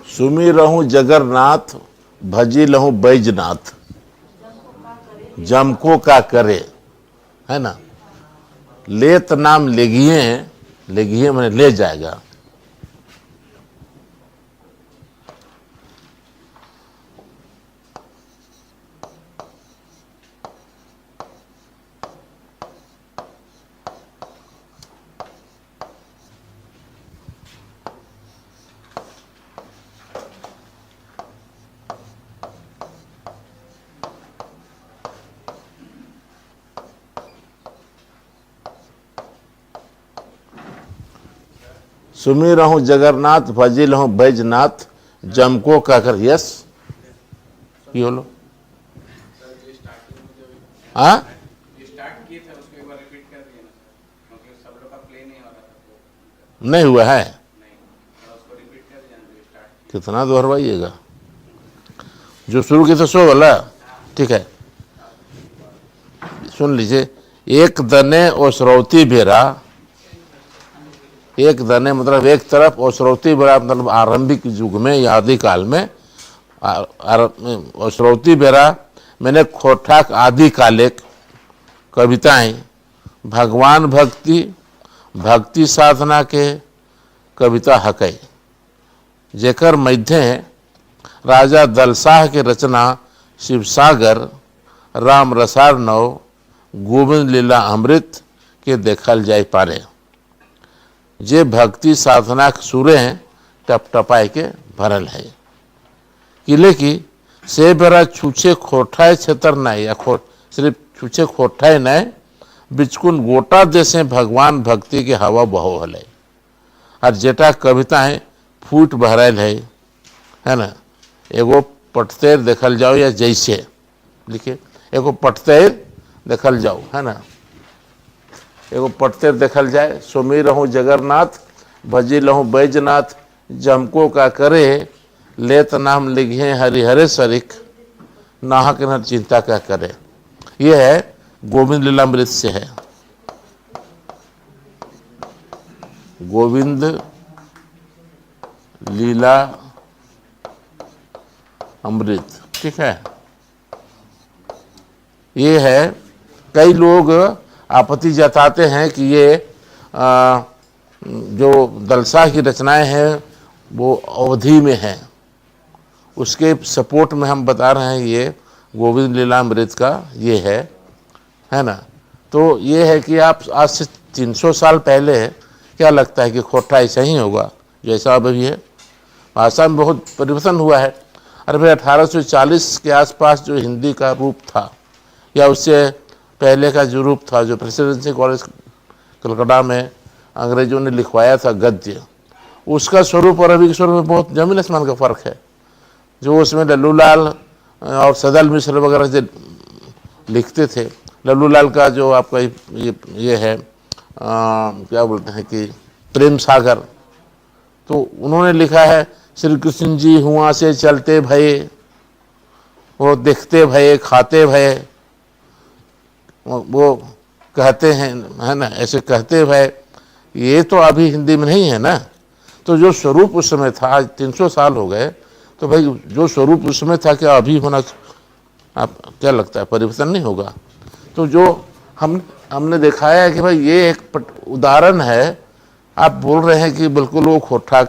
सुमिरहु जगरनाथ भजी लहू बैजनाथ, जमको का करे, है ना। लेत नाम लेगिए, लेगिए मैंने ले जाएगा। सुमिरहु जगन्नाथ भजी लहू बैजनाथ, जमको का कर। यस की बोलो। हाँ नहीं हुआ है, कितना दोहरवाइएगा। जो शुरू की तो सो वाला ठीक है। सुन लीजिए, एक दने ओसरौती बेरा, एक दने मतलब एक तरफ, ओसरौती बेरा मतलब आरंभिक युग में या आदि काल में, ओसरौती बेरा मैंने खोठाक आदि कालिक कविताएं भगवान भक्ति भक्ति साधना के कविता हकै, जेकर मध्य राजा दलसाह के रचना शिवसागर, राम रसार नौ, गोविंद लीला अमृत के देखल जाय पारे, जे भक्ति साधना के सुरे टपटपाए के भरल है। किले की से बेरा छूछे खोठाए क्षेत्र नहीं, या सिर्फ छूछे खोठाए नहीं, बिचकुन गोटा देशे भगवान भक्ति के हवा बहो हले, और जेटा कविताएं फूट बहरल है ना। एगो पटतेर देखल जाओ, या जैसे लिखे एगो पटतेर देखल जाओ, है ना। एगो पटतेर देखल जाए। सुमिरहु जगन्नाथ भजी लहू बैजनाथ, जमको का करे, लेत नाम लिखे हरिहरे सरिक, नाहक न चिंता का करे। ये है गोविंद लीलामृत से है। गोविंद लीला अमृत, ठीक है। ये है, कई लोग आपत्ति जताते हैं कि ये जो दलसाह की रचनाएं हैं वो अवधि में हैं। उसके सपोर्ट में हम बता रहे हैं ये गोविंद लीलामृत का ये है ना। तो ये है कि आप आज से 300 साल पहले क्या लगता है कि खोटा ऐसा ही होगा जैसा अभी है? भाषा में बहुत परिवर्तन हुआ है। अरे भाई 1840 के आसपास जो हिंदी का रूप था, या उससे पहले का जो रूप था, जो प्रेसिडेंसी कॉलेज कलकत्ता में अंग्रेजों ने लिखवाया था गद्य, उसका स्वरूप और अभी के स्वरूप में बहुत जमीन आसमान का फ़र्क है। जो उसमें लल्लूलाल और सदल मिश्र वगैरह जो लिखते थे, लल्लूलाल का जो आपका ये है क्या बोलते हैं कि प्रेम सागर, तो उन्होंने लिखा है श्री कृष्ण जी हुआ से चलते भये, वो देखते भये खाते भये, वो कहते हैं, है ना, ऐसे कहते भये। ये तो अभी हिंदी में नहीं है ना। तो जो स्वरूप उस समय था, आज 300 साल हो गए, तो भाई जो स्वरूप उस समय था क्या अभी होना, आप क्या लगता है परिवर्तन नहीं होगा? तो जो हमने दिखाया है कि भाई ये एक उदाहरण है। आप बोल रहे हैं कि बिल्कुल वो खोटा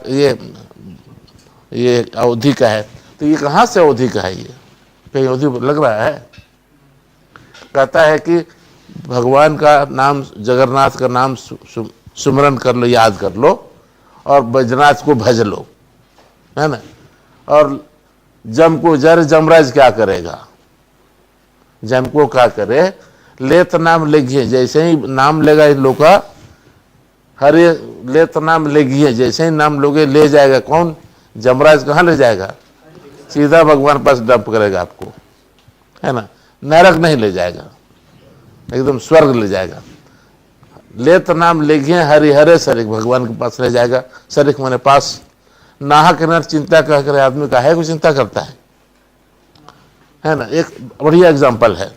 ये अवधि का है, तो ये कहाँ से अवधि का है? ये कहीं अवधि लग रहा है? कहता है कि भगवान का नाम, जगन्नाथ का नाम सुमरन कर लो, याद कर लो, और बैजनाथ को भज लो, है ना। और जम को जमराज क्या करेगा? जम को क्या करे? लेत नाम लेगिए, जैसे ही नाम लेगा इन लोग का, हरे लेत नाम लेगिए, जैसे ही नाम लोगे ले जाएगा कौन? जमराज। कहाँ ले जाएगा? सीधा भगवान पास डंप करेगा आपको, है ना। नरक नहीं ले जाएगा, एकदम स्वर्ग ले जाएगा। लेत नाम लेगिए हरिहरे सरिक, भगवान के पास ले जाएगा। सरिक माने पास, नाहक नर चिंता कह कर आदमी काहे को चिंता करता है ना। एक बढ़िया एग्जाम्पल है।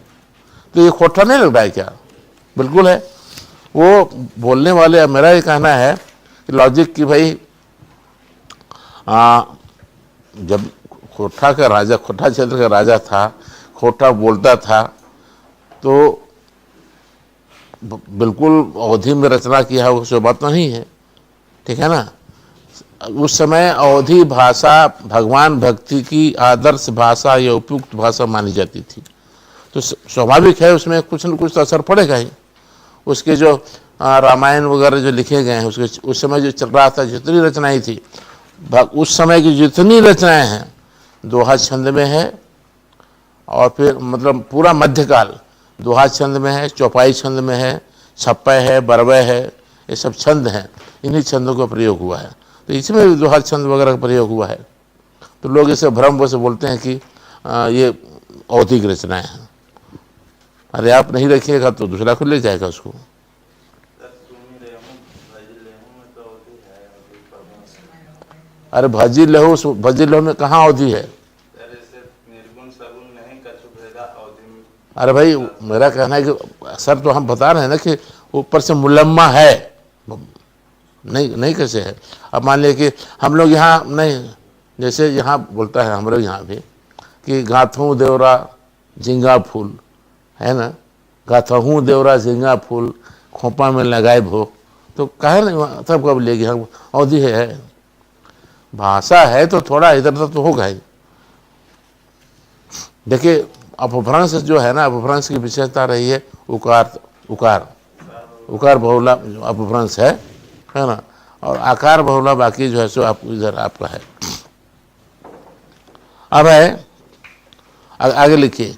तो ये खोटा नहीं लग रहा है क्या? बिल्कुल है। वो बोलने वाले, मेरा ये कहना है कि लॉजिक कि भाई जब खोटा का राजा, खोटा क्षेत्र का राजा था, खोटा बोलता था, तो बिल्कुल अवधि में रचना किया है, उसको बात नहीं है, ठीक है ना। उस समय अवधि भाषा भगवान भक्ति की आदर्श भाषा या उपयुक्त भाषा मानी जाती थी। तो स्वाभाविक है उसमें कुछ न कुछ तो असर पड़ेगा ही। उसके जो रामायण वगैरह जो लिखे गए हैं, उसके उस समय जो चल रहा था, जितनी रचनाएं थी, उस समय की जितनी रचनाएं हैं, दोहा छंद में है, और फिर मतलब पूरा मध्यकाल दोहा छंद में है, चौपाई छंद में है, छप्पय है, बरवय है, ये सब छंद हैं। इन्हीं छंदों का प्रयोग हुआ है। तो इसमें भी दोहा छंद वगैरह का प्रयोग हुआ है। तो लोग इसे भ्रम से बोलते हैं कि ये अवधि की रचनाएं हैं। अरे आप नहीं रखिएगा तो दूसरा खुद ले जाएगा उसको। अरे भजी लहू, भजी लहू में कहाँ अवधि है? अरे भाई मेरा कहना है कि सर, तो हम बता रहे हैं ना कि ऊपर से मुलम्मा है, नहीं कैसे है। अब मान लिया कि हम लोग यहाँ नहीं, जैसे यहाँ बोलता है हमारे यहाँ भी कि गाथू देवरा झिंगा फूल, है ना, गाथहूँ देवरा झिंगा फूल खोपा में लगाए भो, तो कहे नहीं सब कब लेगी, हम अवधि है। भाषा है तो थोड़ा इधर उधर तो होगा ही। देखिए अपभ्रंश जो है ना, अपभ्रंश की विशेषता रही है उकार, उकार बहुला अपभ्रंश है ना, और आकार बहुला बाकी जो है सो आप इधर आपका है। अब है आगे लिखिए।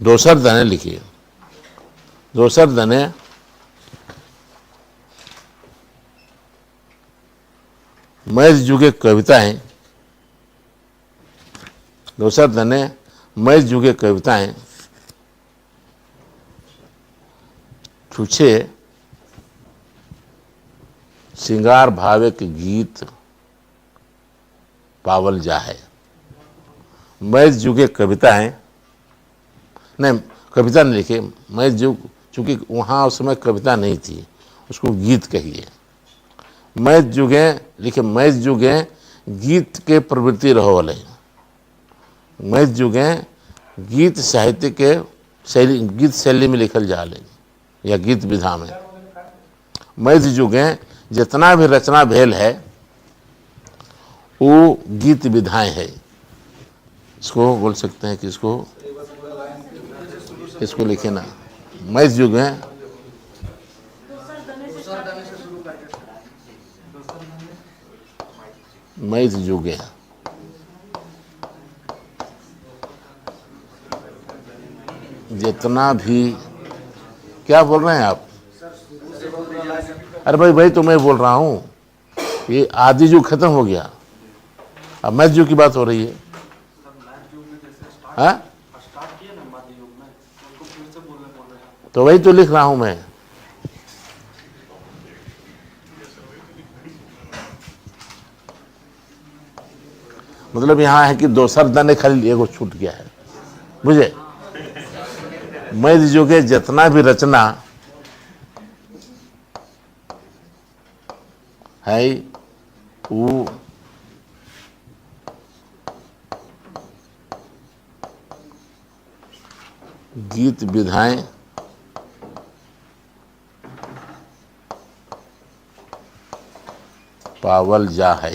दोसर दने लिखिए। दोसर दने मध्य युगे कविताएं, दोसर दने मध्य युगे कविताएं छुछे श्रृंगार भावे के गीत पावल जाए। मध्य युगे कविताएं, नहीं कविता नहीं लिखे, मध्य युग, चूंकि वहाँ उस समय कविता नहीं थी, उसको गीत कहिए। मध्य युगे लिखे, मध्य युगे गीत के प्रवृत्ति रहो वाले, मध्य युगे गीत साहित्य के शैली, गीत शैली में लिखल जा ले या गीत विधा में। मध्य युगे जितना भी रचना भेल है वो गीत विधाएं है। इसको बोल सकते हैं कि इसको लिखे ना, मध्य युग में मध्य युग है, जितना भी, क्या बोल रहे हैं आप? अरे भाई तो मैं बोल रहा हूं, ये आदि युग खत्म हो गया, अब मध्य युग की बात हो रही है। हाँ तो वही तो लिख रहा हूं मैं। मतलब यहां है कि दोसर दने खाली एगो छूट गया है, बुझे। मध्य युग के जितना भी रचना है वो गीत विधाएं पावल जा है।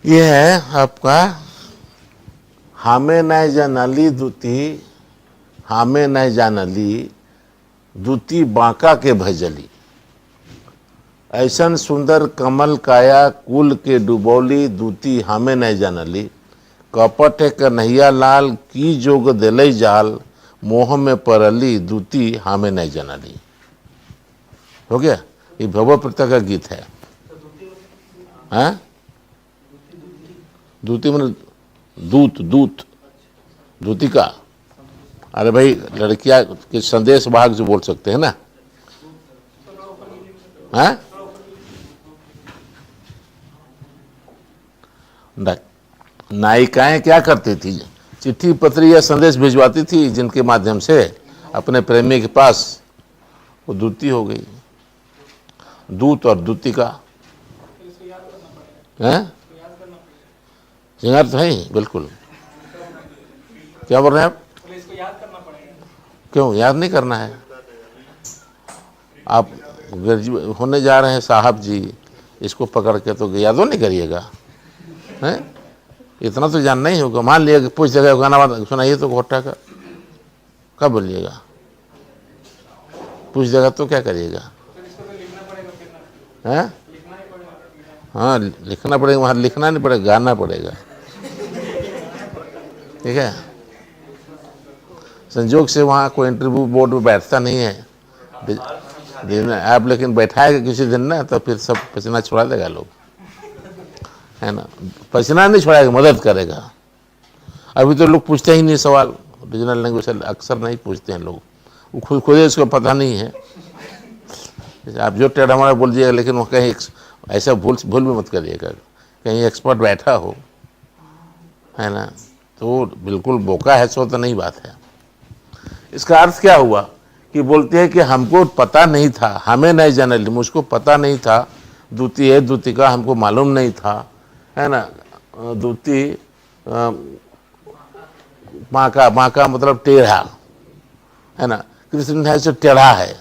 ये है आपका हामे नहीं जानली दूती, हामे नहीं जानली दूती बांका के भजली। ऐसन सुंदर कमल काया कुल के डुबौली, दूती हामे नहीं जानली। कपट कन्हैया लाल की जोग दिलई जाल, मोह में परली दूती हामे नहीं जानली। हो गया, ये भगवत प्रीता का गीत है। हाँ, दूती मन दूत, दूत दूती का। अरे भाई, लड़कियां के संदेश वाहक जो बोल सकते हैं ना। हाँ, नायिकाएं क्या करती थी, चिट्ठी पत्री या संदेश भिजवाती थी, जिनके माध्यम से अपने प्रेमी के पास वो दूती हो गई। दूत और दूती का है श्रृंगार तो है ही, बिल्कुल। क्या बोल रहे हैं आप? क्यों याद नहीं करना है? आप ग्रेजुएट होने जा रहे हैं साहब जी, इसको पकड़ के तो यादो नहीं करिएगा, हैं? इतना तो जानना ही होगा। मान लिया कि पूछ जगह गाना सुनाइए तो घोटा का, कब बोलिएगा? पूछ जगह तो क्या करिएगा? हैं? हाँ, लिखना पड़ेगा। वहाँ लिखना नहीं पड़ेगा, गाना पड़ेगा। ठीक है। संजोग से वहाँ कोई इंटरव्यू बोर्ड में बैठता नहीं है आप, लेकिन बैठाएगा किसी दिन ना, तो फिर सब पसीना छुड़ा देगा लोग, है ना। पसीना नहीं छुड़ाएगा, मदद करेगा। अभी तो लोग पूछते ही नहीं सवाल, रीजनल लैंग्वेज अक्सर नहीं पूछते हैं लोग, वो खुद इसको पता नहीं है। आप जो टेढ़ा मारा बोल दिएगा, लेकिन वो कहीं ऐसा भूल भी मत करिएगा, कहीं एक्सपर्ट बैठा हो, है ना, तो बिल्कुल बोका है सो तो नहीं बात है। इसका अर्थ क्या हुआ कि बोलते हैं कि हमको पता नहीं था, हमें नहीं जानली, मुझको पता नहीं था दूती है, दूती का हमको मालूम नहीं था, है ना। दूती माँ का मतलब टेढ़ा, है ना। कृष्ण है सो टेढ़ा है,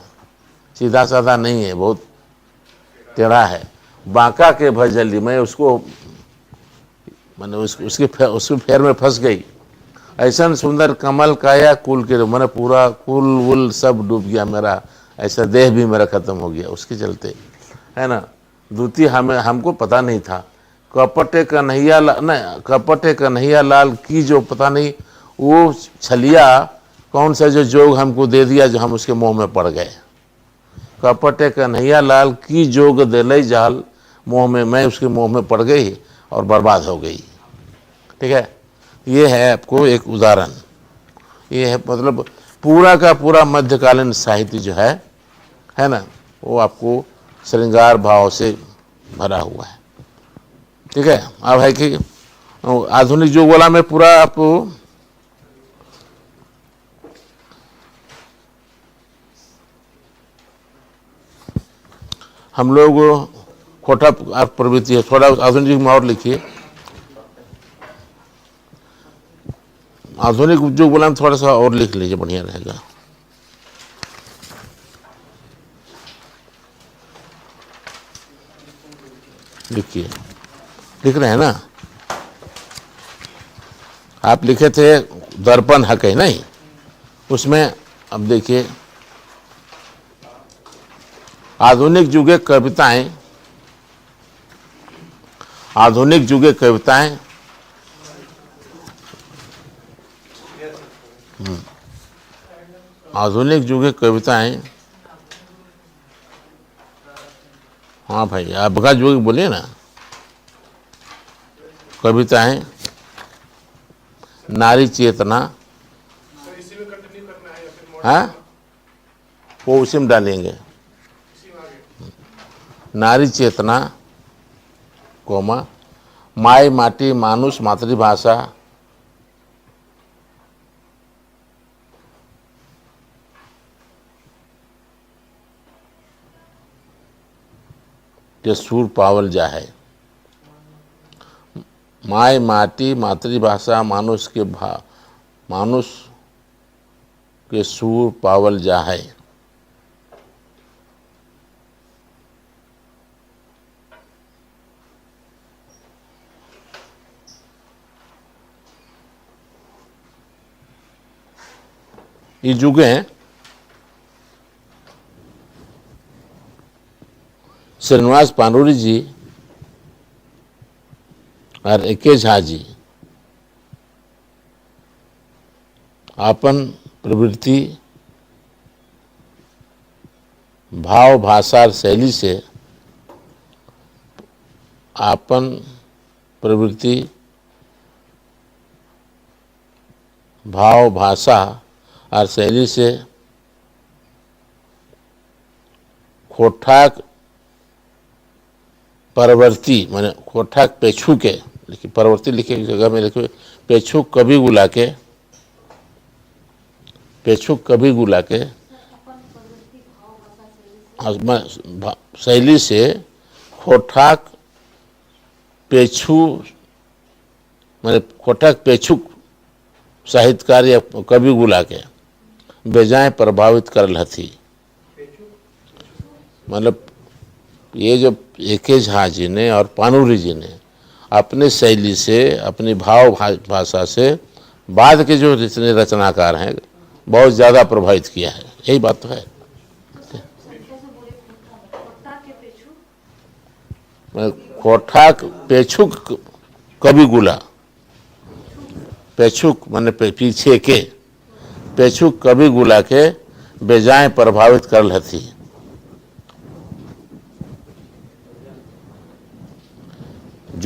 सीधा साधा नहीं है, बहुत टेढ़ा है। बांका के भजली, मैं उसको मैंने उसके फेर में फंस गई। ऐसा सुंदर कमल काया कुल के, मैंने पूरा कुल वुल सब डूब गया मेरा, ऐसा देह भी मेरा खत्म हो गया उसके चलते, है ना। दूती हमको पता नहीं था। कपटे कन्हैया न कपटे कन्हैया लाल की जो पता नहीं वो छलिया कौन सा जो जोग हमको दे दिया, जो हम उसके मुंह में पड़ गए। कपटे कन्हैया लाल की जोग दिलई जाल, मुंह में, मैं उसके मुंह में पड़ गई और बर्बाद हो गई। ठीक है, ये है आपको एक उदाहरण। ये है मतलब पूरा का पूरा मध्यकालीन साहित्य जो है ना, वो आपको श्रृंगार भाव से भरा हुआ है। ठीक है। अब है कि आधुनिक युग वाला में पूरा आपको हम लोग खोटा प्रवृत्ति है, थोड़ा आधुनिक युग में और लिखिए। आधुनिक उद्योग बोला में थोड़ा सा और लिख लीजिए, बढ़िया रहेगा। लिखिए, लिख रहे हैं ना आप? लिखे थे दर्पण हक है नहीं, उसमें अब देखिए आधुनिक युगे कविताएं, आधुनिक युगे कविताएं आधुनिक युगे कविताएं, हाँ भाई आप बगा युग बोलिए ना। कविताएं, नारी चेतना, हाँ वो उसी में डालेंगे। नारी चेतना, कोमा, माई माटी मानुष मातृभाषा, के सूर पावल जा है। माय माटी मातृभाषा मानुष के सूर पावल जा है। ये जुगें श्रीनिवास पानूरी जी और एके झा जी आपन प्रवृत्ति भाव भाषा और शैली से आपन प्रवृत्ति भाव भाषा और शैली से खोठाक परवर्ती माने खोठाक पेछू के लिखी परवर्ती लिखे जगह में लिखे पेछू कभी गुला के पेछू कभी गुला के शैली से खोठाक पेछू माने खोठाक पेछुक साहित्यकार या कवि गुला के बेजाय प्रभावित करल हथी। मतलब ये जो एके झा जी ने और पानूरी जी ने अपने शैली से अपनी भाव भाषा से बाद के जो जितने रचनाकार हैं बहुत ज़्यादा प्रभावित किया है। यही बात तो है। खोठाक पेछुक कवि गुला पेछुक माने पीछे के पेछुक कवि गुला के बेजाय प्रभावित करल हथी।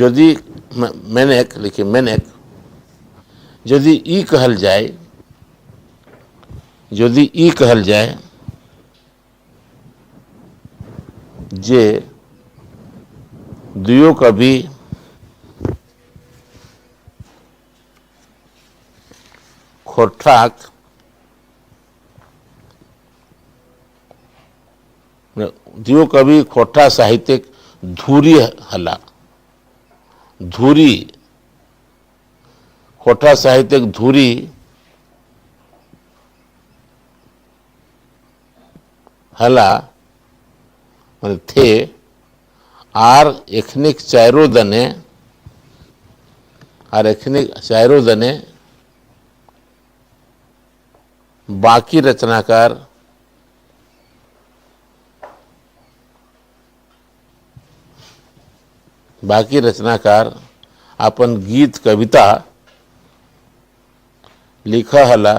यदि मैनेक लिखिए मैनेक यदि ई कहल जाए यदि ई कहल जाए जे दुयो कवि खोठाक दुयो कवि खोठा साहित्यिक धूरी हला धूरी खोठा साहित्यिक धूरी हला माने थे आर एखनिक चारो दने और एखनिक चारो दने बाकी रचनाकार अपन गीत कविता लिखा हला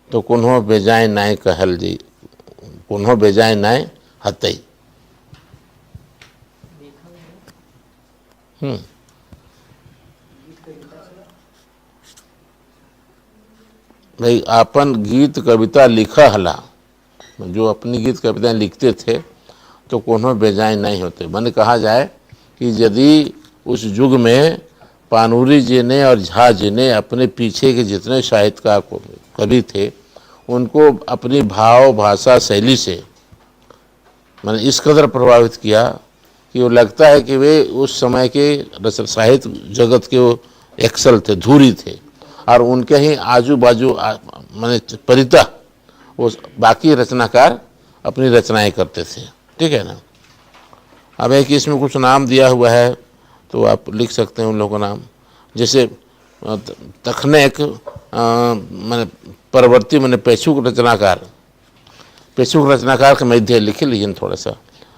तो कुन्हो बेजाय नाय कहल जी कुन्हो बेजाय नाय हतई। भाई अपन गीत कविता लिखा हला जो अपनी गीत कविताएं लिखते थे तो कोनो बेजाय नहीं होते। मन कहा जाए कि यदि उस युग में पानूरी जी ने और झा जी ने अपने पीछे के जितने साहित्यकार कवि थे उनको अपनी भाव भाषा शैली से मैंने इस कदर प्रभावित किया कि वो लगता है कि वे उस समय के साहित्य जगत के वो एक्सल थे धूरी थे और उनके ही आजू बाजू मैंने परितः वो बाकी रचनाकार अपनी रचनाएं करते थे। ठीक है ना। अब एक इसमें कुछ नाम दिया हुआ है तो आप लिख सकते हैं उन लोगों का नाम, जैसे तखनेक मैंने परवर्ती मैंने पेछुक रचनाकार के मध्य लिखे लीजिए थोड़ा सा,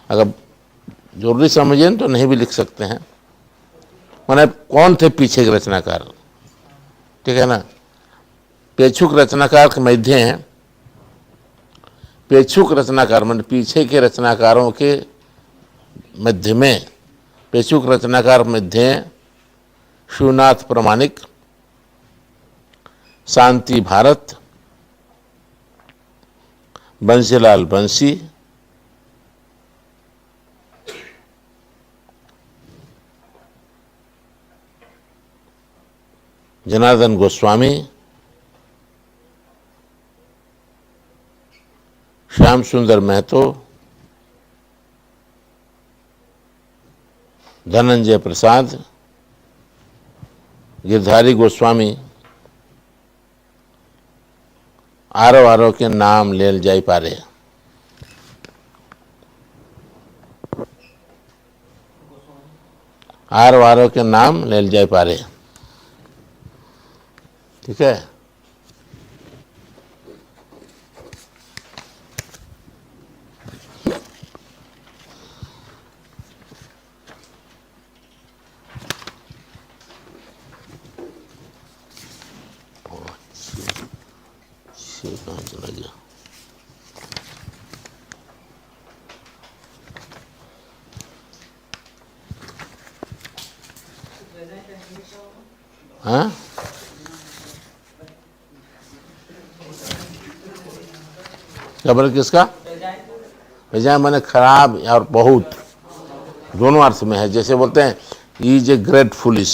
अगर जरूरी समझें तो नहीं भी लिख सकते हैं। मैंने कौन थे पीछे के रचनाकार, ठीक है ना। पेछुक रचनाकार के मध्य हैं, पेछुक रचनाकार मैंने पीछे के रचनाकारों के मध्य में पेछुक रचनाकार मध्य शिवनाथ प्रमाणिक, शांति भारत, बंसीलाल बंसी, जनार्दन गोस्वामी, श्याम सुंदर महतो, धनंजय प्रसाद, गिरधारी गोस्वामी आरो आरो के नाम लेल जाई पारे। आरो आरो के नाम लेल जाई पारे। ठीक है। कहाँ चला गया? हाँ, खबर किसका? बेजाय माने खराब और बहुत, दोनों अर्थ में है। जैसे बोलते हैं he is a great foolish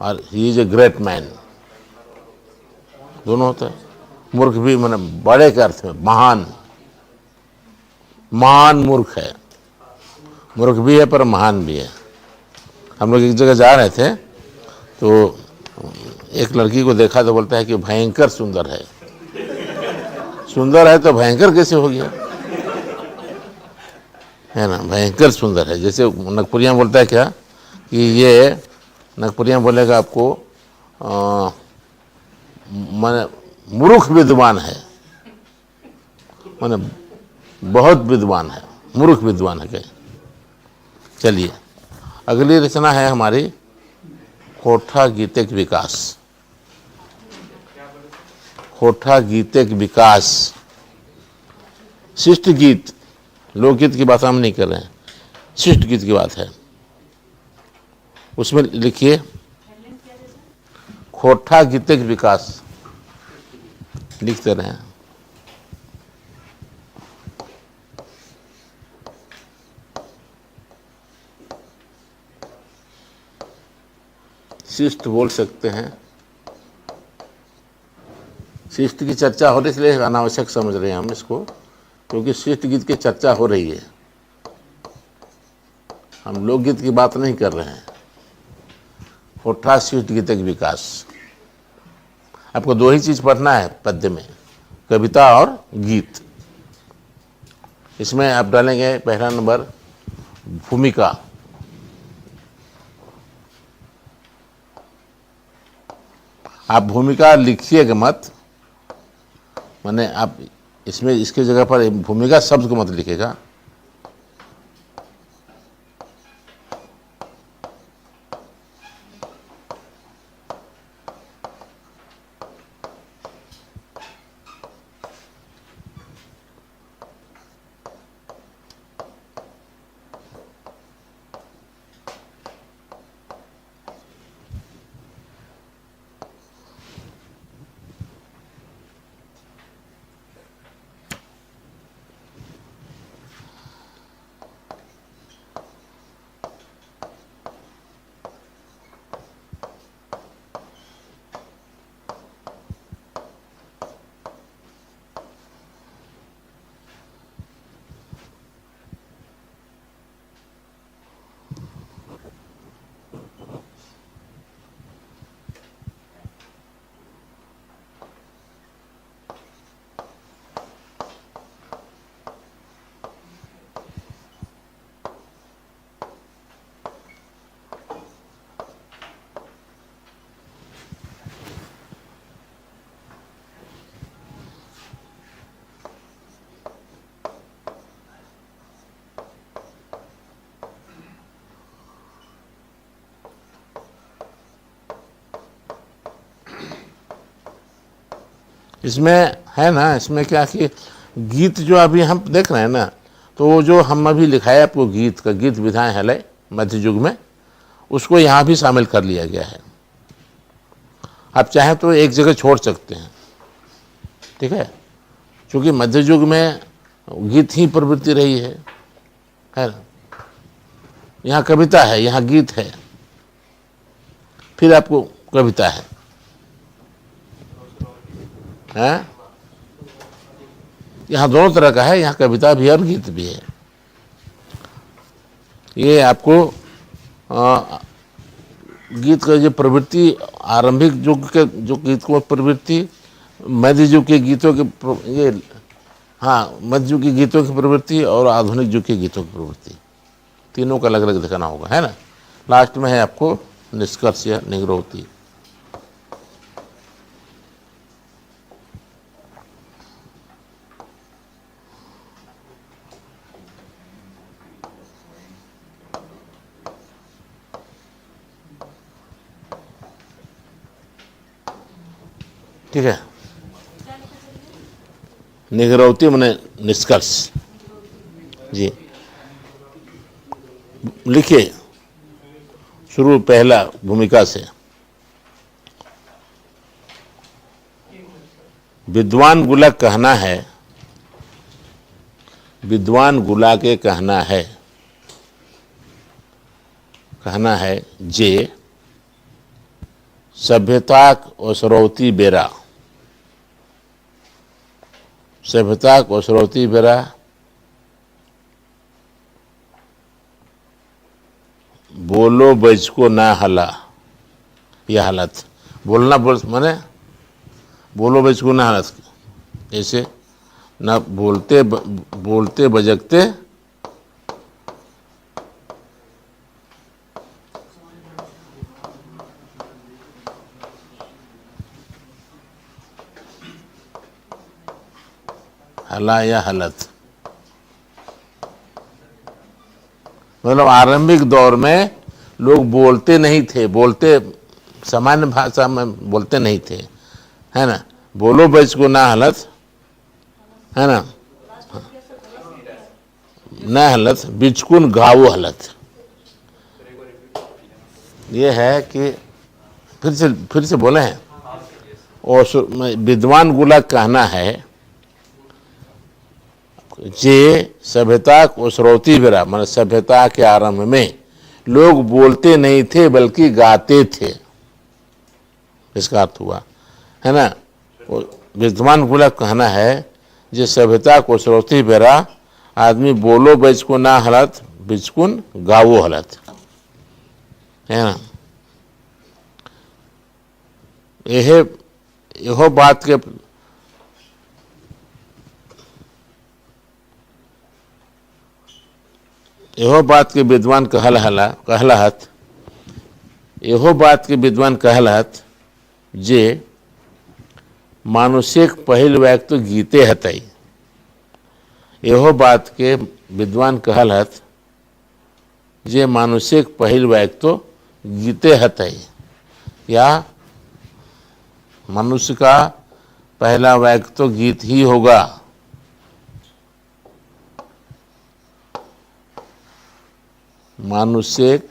और he is a great man, दोनों होता है। मूर्ख भी माने बड़े के अर्थ में, महान, महान मूर्ख है। मूर्ख भी है पर महान भी है। हम लोग एक जगह जा रहे थे तो एक लड़की को देखा तो बोलता है कि भयंकर सुंदर है। सुंदर है तो भयंकर कैसे हो गया, है ना? भयंकर सुंदर है। जैसे नगपुरिया बोलता है क्या कि ये नगपुरिया बोलेगा आपको माने मूर्ख विद्वान है, माने बहुत विद्वान है, मूर्ख विद्वान है कहीं। चलिए, अगली रचना है हमारी होठा गीतिक विकास। होठा गीतिक विकास, शिष्ट गीत, लोकगीत की बात हम नहीं कर रहे हैं, शिष्ट गीत की बात है। उसमें लिखिए होठा गीतिक विकास, लिखते रहे। शिष्ट बोल सकते हैं। शिष्ट की चर्चा हो रही इसलिए अनावश्यक समझ रहे हैं हम इसको, क्योंकि शिष्ट गीत की चर्चा हो रही है, हम लोकगीत की बात नहीं कर रहे हैं। होठा शिष्ट गीतिक विकास, आपको दो ही चीज पढ़ना है पद्य में, कविता और गीत। इसमें आप डालेंगे पहला नंबर भूमिका। आप भूमिका लिखिएगा मत, माने आप इसमें इसके जगह पर भूमिका शब्द को मत लिखेगा। इसमें है ना, इसमें क्या कि गीत जो अभी हम देख रहे हैं ना, तो वो जो हम अभी लिखाया आपको गीत का, गीत विधाएं हलय मध्य युग में, उसको यहाँ भी शामिल कर लिया गया है। आप चाहें तो एक जगह छोड़ सकते हैं, ठीक है, क्योंकि मध्य युग में गीत ही प्रवृत्ति रही है ना? यहाँ कविता है, यहाँ गीत है, फिर आपको कविता है, हैं? यहाँ दोनों तरह का है, यहाँ कविता भी है और गीत भी है। ये आपको गीत का जो प्रवृत्ति, आरंभिक युग के जो गीत को प्रवृत्ति, मध्य युग के गीतों के ये, हाँ, मध्य युग के गीतों की प्रवृत्ति और आधुनिक युग के गीतों की प्रवृत्ति, तीनों का अलग अलग दिखाना होगा, है ना? लास्ट में है आपको निष्कर्ष या निगरोती। ठीक है, निगरौती माने निष्कर्ष। जी लिखिए शुरू पहला भूमिका से। विद्वान गुला कहना है, विद्वान गुला के कहना है जे सभ्यताक ओसरौती बेरा, सभ्यताक ओसरौती बेरा बोलो बैचको ना हला। यह हालत बोलना माने बोलो बैचको ना हालत, ऐसे ना बोलते बजगते हला या हालत। मतलब आरंभिक दौर में लोग बोलते नहीं थे, बोलते सामान्य भाषा में बोलते नहीं थे, है ना। बोलो बैचको ना हालत, है ना, ना हालत बिचकुन गावो हालत। ये है कि फिर से बोले हैं। और विद्वान गुला कहना है जे सभ्यता को स्रोती बेरा, मतलब सभ्यता के आरंभ में लोग बोलते नहीं थे बल्कि गाते थे, इसका अर्थ हुआ, है ना। विद्वान गुला कहना है जे सभ्यता को स्रोती बेरा आदमी बोलो बैचको ना हलत बिचकुन गावो हलत, है ना। यह बात के यहो बात के विद्वान कहलहत, यहो बात के विद्वान कहलहत जे मानुषिक पहिल वाक्य तो गीते हतई। यहो बात के विद्वान कहलहत जे मानुषिक पहिल वाक्य तो गीते हतई, या मनुष्य का पहला वाक्य तो गीत ही होगा। मानुषिक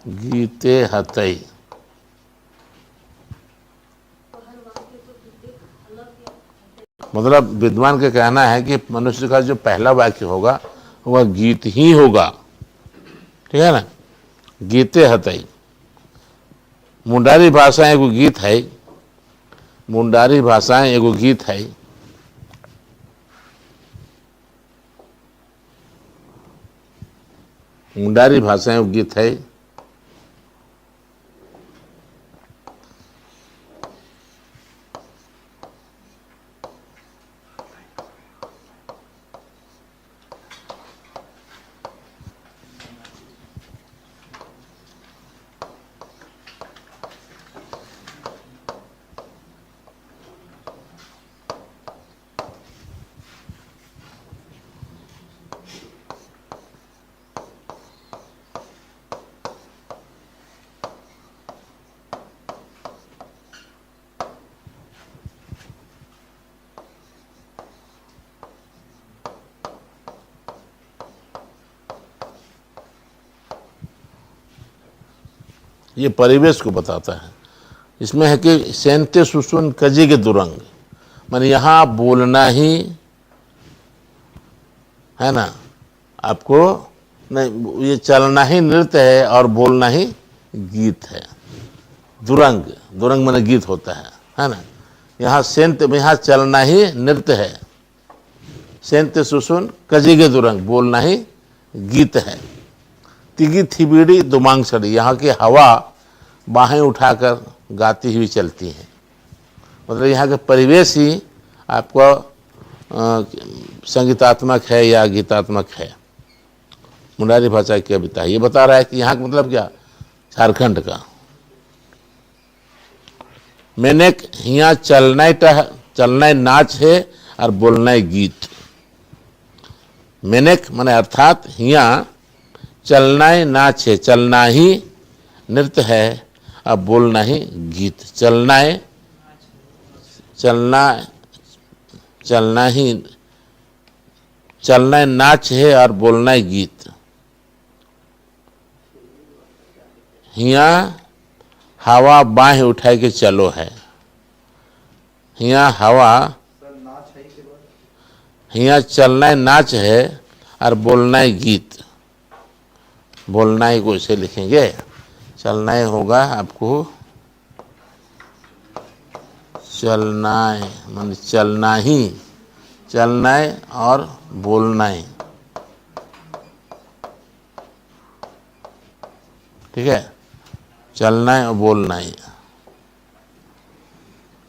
गीते हतई। मतलब विद्वान का कहना है कि मनुष्य का जो पहला वाक्य होगा वह गीत ही होगा, ठीक है ना। गीते हतई, मुंडारी भाषा एगो गीत है, मुंडारी भाषाएं एगो गीत है। मुंडारी भाषाएं एगो गीत है। ये परिवेश को बताता है। इसमें है कि सेंते सुसुन कजी के दुरंग, माने यहाँ बोलना ही है ना, आपको नहीं, ये चलना ही नृत्य है और बोलना ही गीत है। दुरंग, दुरंग माने गीत होता है ना। यहाँ सेंत, यहाँ चलना ही नृत्य है। सेंते सुसुन कजी के दुरंग, बोलना ही गीत है। तिगी थिबीड़ी दुमांग सड़ी, यहाँ की हवा बाहें उठाकर गाती हुई चलती है। मतलब यहाँ के परिवेश ही आपको संगीतात्मक है या गीतात्मक है। मुंडारी भाषा की कविता ये बता रहा है कि यहाँ का मतलब क्या, झारखंड का। मैंने यहाँ चलना नाच है और बोलना गीत। मेनेक माने अर्थात हिया चलना नाच है, चलना ही नृत्य है और बोलना ही गीत। चलना नाच है और बोलना गीत। हिया हवा बाहें उठाए के चलो है। हिया चलना नाच है और बोलना गीत। बोलना ही को इसे लिखेंगे, चलना ही होगा आपको, चलना मान चलना ही और बोलना ही, ठीक है। चलना है और बोलना ही।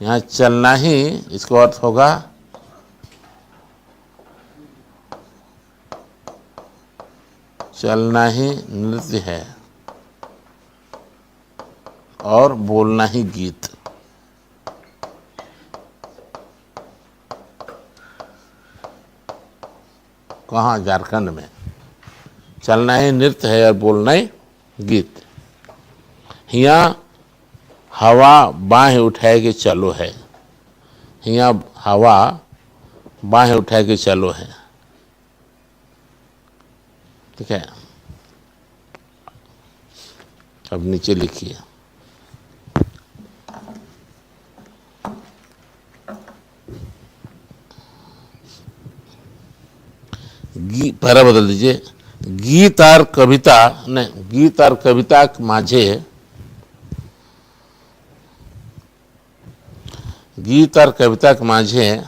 यहाँ चलना ही इसका अर्थ होगा चलना ही नृत्य है और बोलना ही गीत। कहाँ? झारखंड में। चलना ही नृत्य है और बोलना ही गीत। हिया हवा बाहें उठाए के चलो है। हिया हवा बाहें उठाए के चलो है, ठीक है। अब नीचे लिखिए, पहला बदल दीजिए। गीत और कविता नहीं, गीत और कविता माझे, गीत और कविता के माझे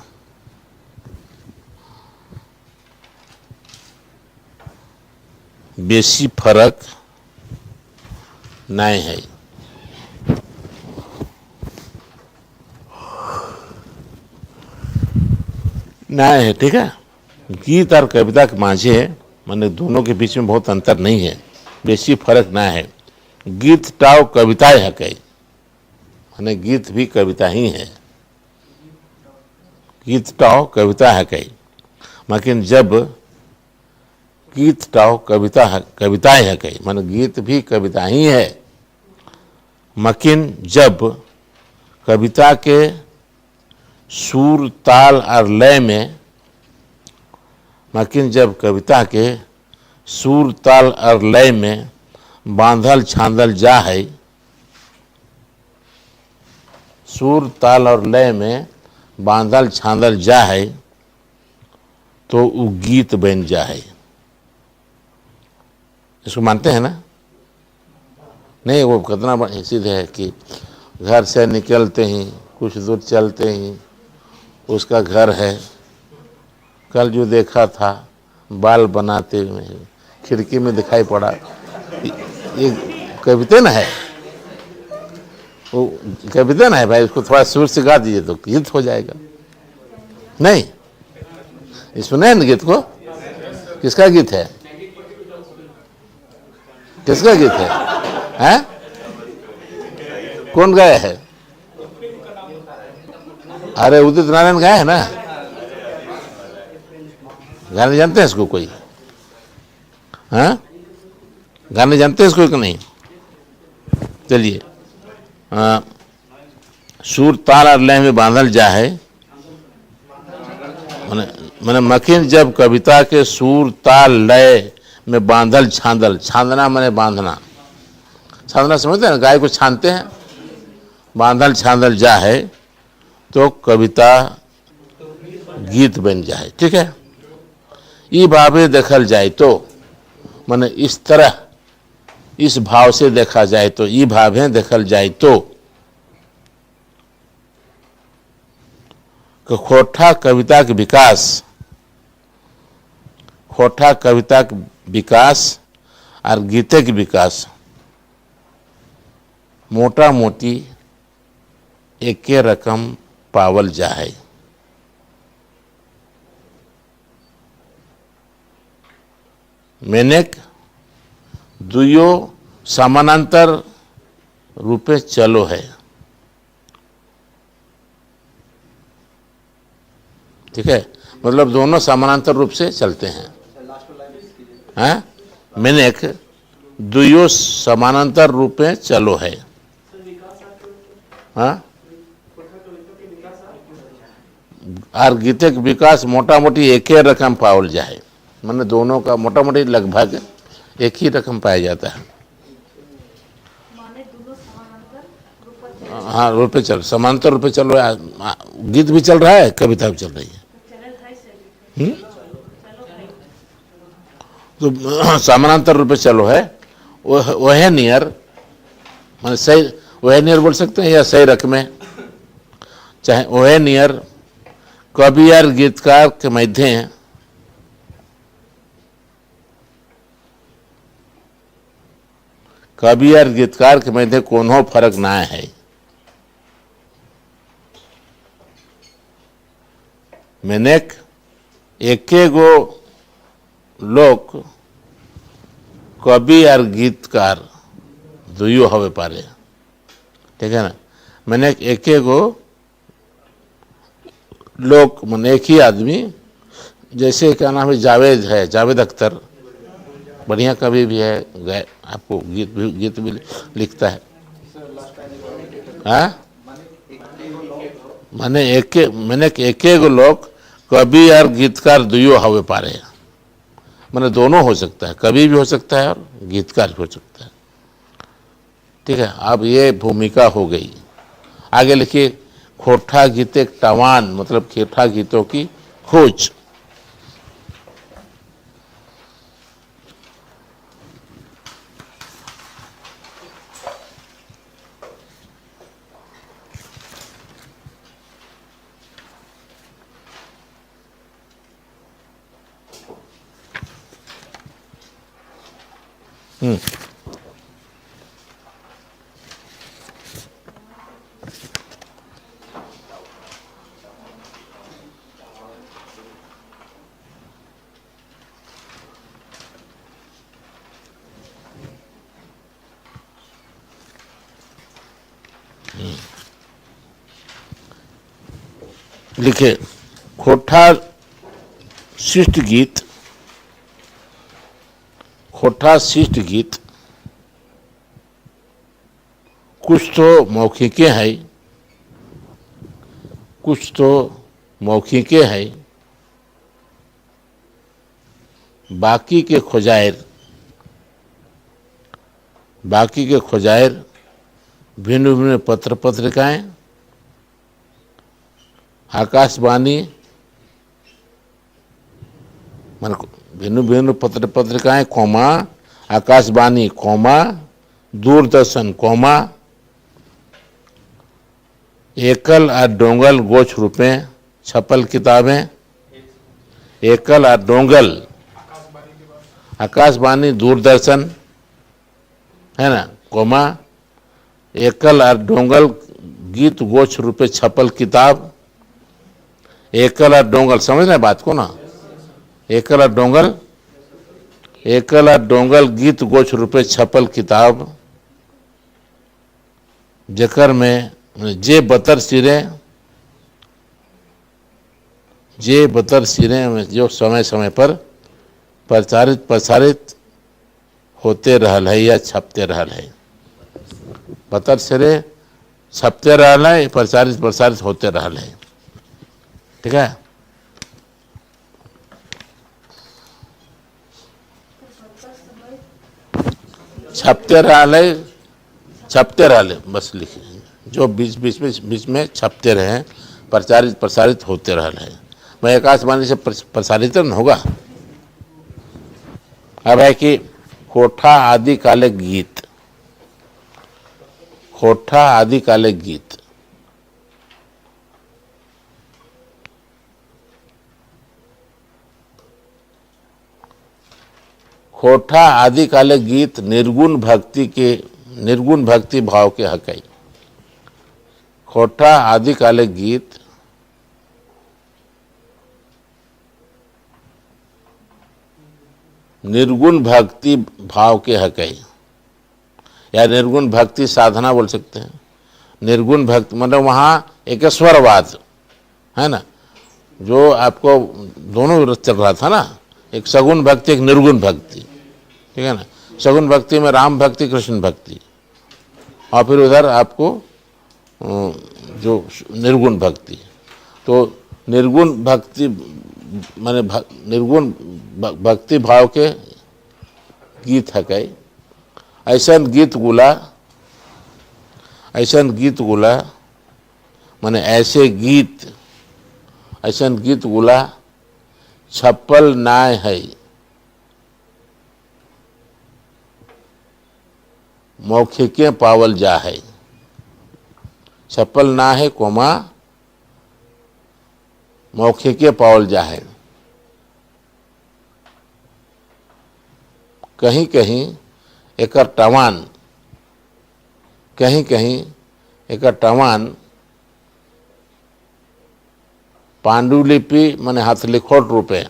बेसी फर्क नहीं है। नहीं है, ठीक है। गीत और कविता के माझे माने दोनों के बीच में बहुत अंतर नहीं है, बेसी फर्क ना है। गीत टाव कविताएं है कई, माने गीत भी कविता ही है। गीत टाव कविता है कई, लेकिन जब गीत टाव कविताएं है कई, माने गीत भी कविता ही है। मकिन जब कविता के सुर ताल और लय में, मकिन जब कविता के सुर ताल और लय में बांधल छांदल जा है, सुर ताल और लय में बांधल छांदल जा है, तो वो गीत बन जा है। इसको मानते हैं ना? नहीं, वो कितना सीधे है कि घर से निकलते ही कुछ दूर चलते ही उसका घर है। कल जो देखा था बाल बनाते हुए खिड़की में दिखाई पड़ा, ये कविता ना है, वो कविता ना है भाई। उसको थोड़ा सुर से गा दीजिए तो गीत हो जाएगा। नहीं, सुने ना गीत को? किसका गीत है? किसका गीत है? हैं? कौन गाया है? अरे उदित नारायण गाया है ना। गाने जानते हैं इसको कोई? हाँ, गाने जानते हैं इसको कि नहीं? चलिए, सुर ताल और लय में बांधल जा है, मैंने मखिन जब कविता के सुर ताल लय में बांधल छांदल, छांदना मैंने बांधना, छांदना समझते हैं ना, गाय को छानते हैं। बांधल छांदल जा है तो कविता गीत बन जाए, ठीक है। ये भावे देखल जाए तो माने इस तरह, इस भाव से देखा जाए तो, ये भावें देखल जाए तो खोठा कविता के विकास, खोठा कविता के विकास और गीते के विकास मोटा मोटी एके रकम पावल जाए। मेनेक दुयो समानांतर रूपे चलो है, ठीक है, मतलब दोनों समानांतर रूप से चलते हैं। हाँ, मैंने एक दुयो समानांतर रूप में चलो है। हाँ, और गीते के विकास मोटा मोटी एक ही रकम पावल जाए, मैंने दोनों का मोटा मोटी लगभग एक ही रकम पाया जाता है। हाँ, रूपे चल समांतर रूपे चल रहा है, गीत भी चल रहा है, कविता भी चल रही है। तो समानांतर रूपे चलो है, वह नियर, मैंने सही वह नियर बोल सकते हैं या सही रकमें, चाहे वह नियर कवि और गीतकार के मध्य कवि और गीतकार के मध्य कोनो फर्क ना है। मैंने एक गो लोग कवि और गीतकार दुयो हवे पारे, ठीक है ना। मैंने एक गो लोग, मैंने एक ही आदमी, जैसे क्या नाम है, जावेद है, जावेद अख्तर, बढ़िया कवि भी है, गए आपको गीत भी लिखता है। हाँ, मैंने एक गो लोग कवि और गीतकार दुयो हवे पारे, मैंने दोनों हो सकता है, कवि भी हो सकता है और गीतकार भी हो सकता है, ठीक है। अब ये भूमिका हो गई। आगे लिखिए, खोठा गीते टवान, मतलब खोठा गीतों की खोज। लिखे, खोठा शिष्ट गीत, खोठा शिष्ट गीत कुछ तो मौखिके है, कुछ तो मौखिके है, बाकी के खोजायर भिन्न भिन्न पत्र पत्रिकाएं, आकाशवाणी, मान भिन्न भिन्न पत्र पत्रिकाएं comma, Akashvani comma, Doordarshan comma, एकल और डोंगल गोछ रूपे छपल किताबें, एकल और डोंगल, आकाशवाणी दूरदर्शन है ना, कौमा, एकल और डोंगल गीत गोछ रूपे छपल किताब, एकल और डोंगल, समझ रहे बात को ना, एकल और डोंगल गीत गोछ रूपे छपल किताब, जकर में जे बतर सिरे में जो समय समय पर प्रसारित होते रहल है या छपते रहल है, बतर सिरे छपते रहल है, प्रसारित होते रहल है, ठीक है। छपते रहले बस लिखिए, जो बीच में छपते रहे, प्रसारित होते रहल है। मैं आकाशवाणी से प्रसारित न होगा। अब है कि खोठा आदि काले गीत, खोठा आदि काले गीत खोठा आदि काले गीत निर्गुण भक्ति भाव के हकई। खोठा आदि काले गीत निर्गुण भक्ति भाव के हकई, या निर्गुण भक्ति साधना बोल सकते हैं। निर्गुण भक्ति मतलब वहाँ एकेश्वरवाद है ना, जो आपको दोनों चल रहा था ना, एक सगुण भक्ति, एक निर्गुण भक्ति, ठीक है ना। सगुण भक्ति में राम भक्ति, कृष्ण भक्ति, और फिर उधर आपको जो निर्गुण भक्ति। तो निर्गुण भक्ति माने निर्गुण भक्ति भाव के गीत है कई। ऐसा गीत गुला माने ऐसे गीत गुला छप्पल नाय है, मौखिके पावल जा है। छप्पल ना है कोमा मौखिके पावल जा है। कहीं कहीं एकर टवान, कहीं कहीं एकर टवान पांडुलिपि माने हथलिखोट रूपे,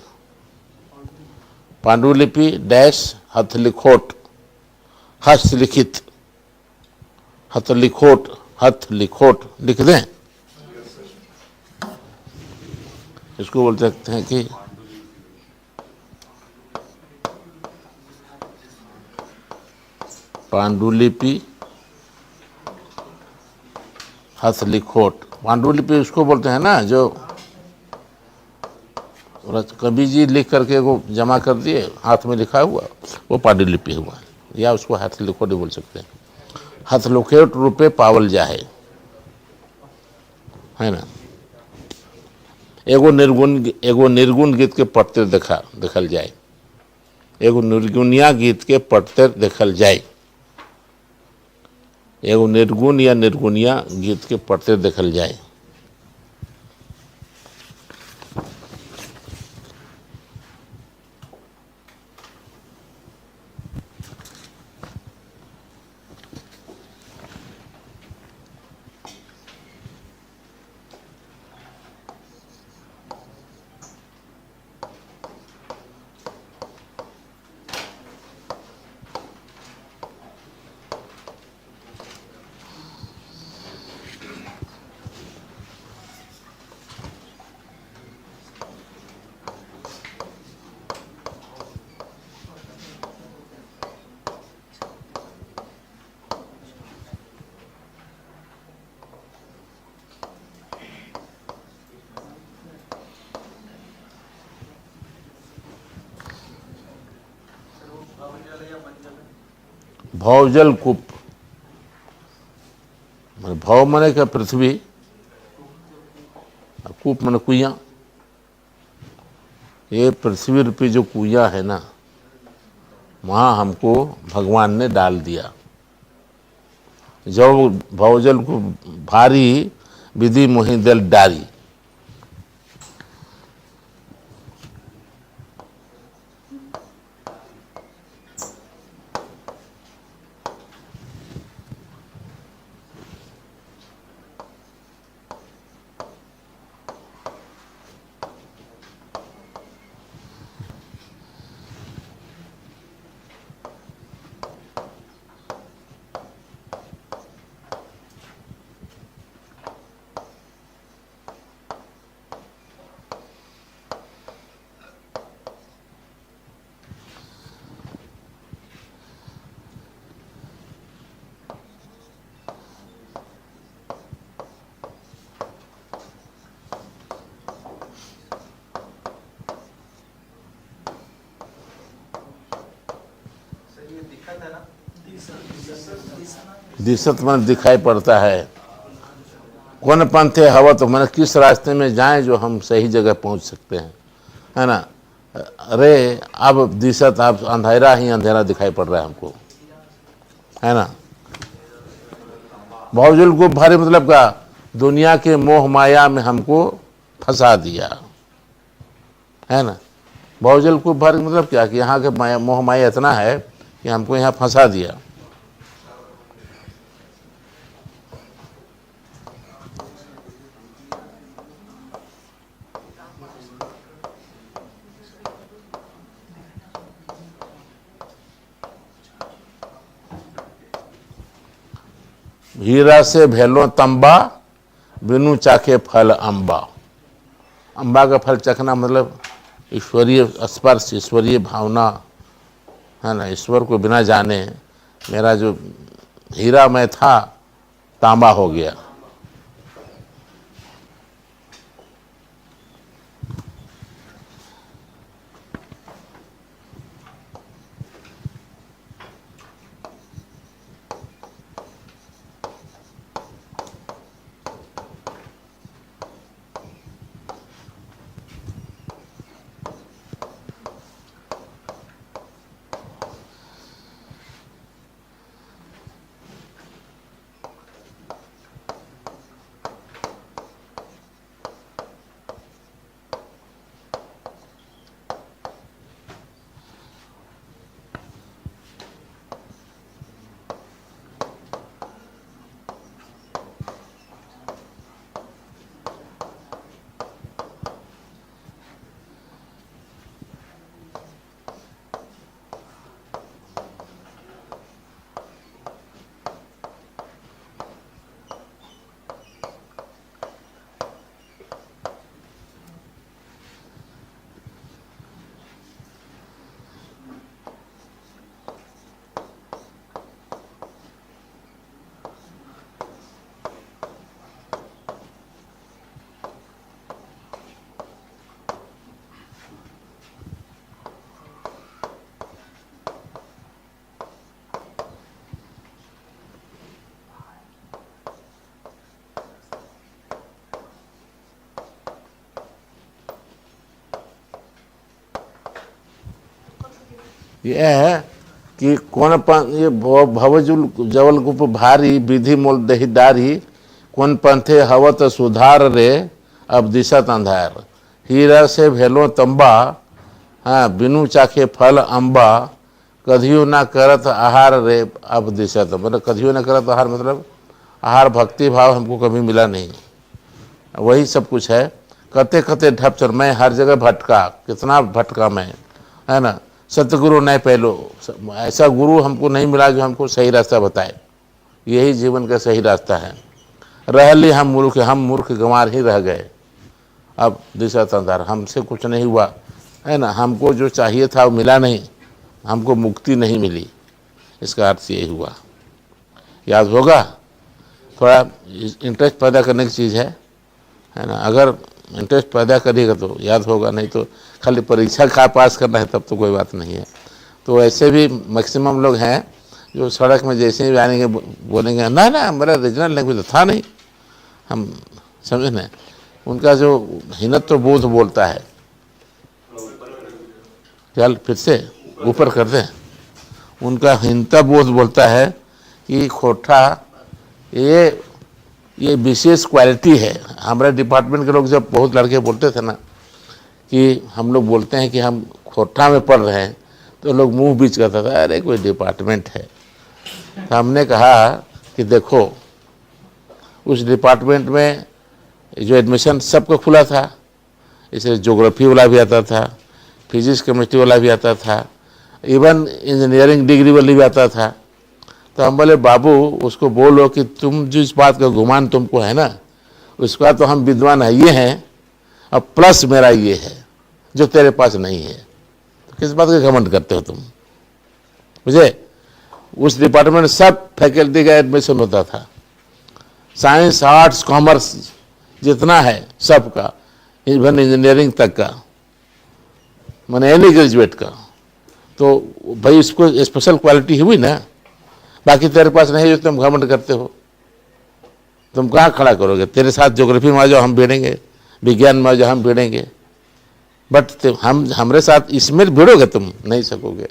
पांडुलिपि डैश हथलिखोट, हस्तलिखित, हथलिखोट, हथलिखोट लिख दें। इसको बोल सकते हैं कि पांडुलिपि हथलिखोट। पांडुलिपि उसको बोलते हैं ना जो कवि जी लिख करके वो जमा कर दिए, हाथ में लिखा हुआ, वो पांडुलिपि हुआ, या उसको हथलिखोट बोल सकते हैं। हथलिखोट रूपे पावल जाए, है ना। एगो निर्गुण गीत के पढ़ते देखल जाए, एगो निर्गुणिया गीत के पढ़ते देखल जाए, एगो निर्गुण या निर्गुणिया गीत के पढ़ते देखल जाए। भौजल कूप, भव माने क्या पृथ्वी, कूप माने कुइया। ये पृथ्वी रूपी जो कुइया है ना, वहाँ हमको भगवान ने डाल दिया। जब भौजल को भारी विधि मोहि दल डारी। दिशत मन दिखाई पड़ता है। कौन पंथे हवा, तो मैंने किस रास्ते में जाएं जो हम सही जगह पहुंच सकते हैं, है ना। अरे अब दिशत, अब अंधेरा ही अंधेरा दिखाई पड़ रहा है हमको, है ना। भौजल को भारी मतलब क्या, दुनिया के मोह माया में हमको फंसा दिया, है ना। भौजल को भारी मतलब क्या कि यहाँ के मोह माया इतना है कि हमको यहाँ फंसा दिया। हीरा से भेलो तंबा, बिनु चाखे फल अम्बा। अम्बा का फल चखना मतलब ईश्वरीय स्पर्श, ईश्वरीय भावना है ना। ईश्वर को बिना जाने मेरा जो हीरा मैं था तांबा हो गया। यह है कि कौन ये भवजुल जवल गुप भारी विधि मोल दहीदारी कौन पंथे हवत सुधार रे अब दिशत अंधार हीरा से भेलो तंबा हाँ बिनु चाखे फल अम्बा कधियो ना करत आहार रे अब दिशत। मतलब कधियो ना करत आहार मतलब आहार भक्ति भाव हमको कभी मिला नहीं, वही सब कुछ है। कते कते ढपचर मैं हर जगह भटका, कितना भटका मैं, है ना। सतगुरु नहीं पहलो, ऐसा गुरु हमको नहीं मिला जो हमको सही रास्ता बताए। यही जीवन का सही रास्ता है। रह ली हम मूर्ख गंवार ही रह गए, अब दिशा अंधार, हमसे कुछ नहीं हुआ, है ना। हमको जो चाहिए था वो मिला नहीं, हमको मुक्ति नहीं मिली, इसका अर्थ यही हुआ। याद होगा, थोड़ा इंटरेस्ट पैदा करने की चीज़ है ना। अगर इंटरेस्ट पैदा करेगा तो याद होगा, नहीं तो खाली परीक्षा का पास करना है तब तो कोई बात नहीं है। तो ऐसे भी मैक्सिमम लोग हैं जो सड़क में जैसे ही आएंगे बोलेंगे ना ना मेरा रीजनल लैंग्वेज था नहीं, हम समझे ना। उनका जो हीनत्व बोध बोलता है, चल फिर से ऊपर कर दें, उनका हीनता बोध बोलता है कि खोटा ये विशेष क्वालिटी है। हमारे डिपार्टमेंट के लोग जब बहुत लड़के बोलते थे ना कि हम लोग बोलते हैं कि हम खोटा में पढ़ रहे हैं, तो लोग मुंह बीच करता था, अरे कोई डिपार्टमेंट है। तो हमने कहा कि देखो उस डिपार्टमेंट में जो एडमिशन सबको खुला था, इसलिए ज्योग्राफी वाला भी आता था, फिजिक्स केमिस्ट्री वाला भी आता था, इवन इंजीनियरिंग डिग्री वाली भी आता था। तो हम बोले बाबू उसको बोलो कि तुम जिस बात का गुमान तुमको है ना, उसका तो हम विद्वान है ये हैं, अब प्लस मेरा ये है जो तेरे पास नहीं है। तो किस बात का घमंड करते हो तुम, मुझे। उस डिपार्टमेंट में सब फैकल्टी का एडमिशन होता था, साइंस आर्ट्स कॉमर्स जितना है सबका, इवन इंजीनियरिंग तक का, मैंने एनी ग्रेजुएट का। तो भाई इसको स्पेशल क्वालिटी हुई ना, बाकी तेरे पास नहीं जो तुम घमंड करते हो, तुम कहाँ खड़ा करोगे। तेरे साथ ज्योग्राफी में आ जाओ हम भिड़ेंगे, विज्ञान में आ जाओ हम भिड़ेंगे, बट हम हमारे साथ इसमें भिड़ोगे तुम नहीं सकोगे।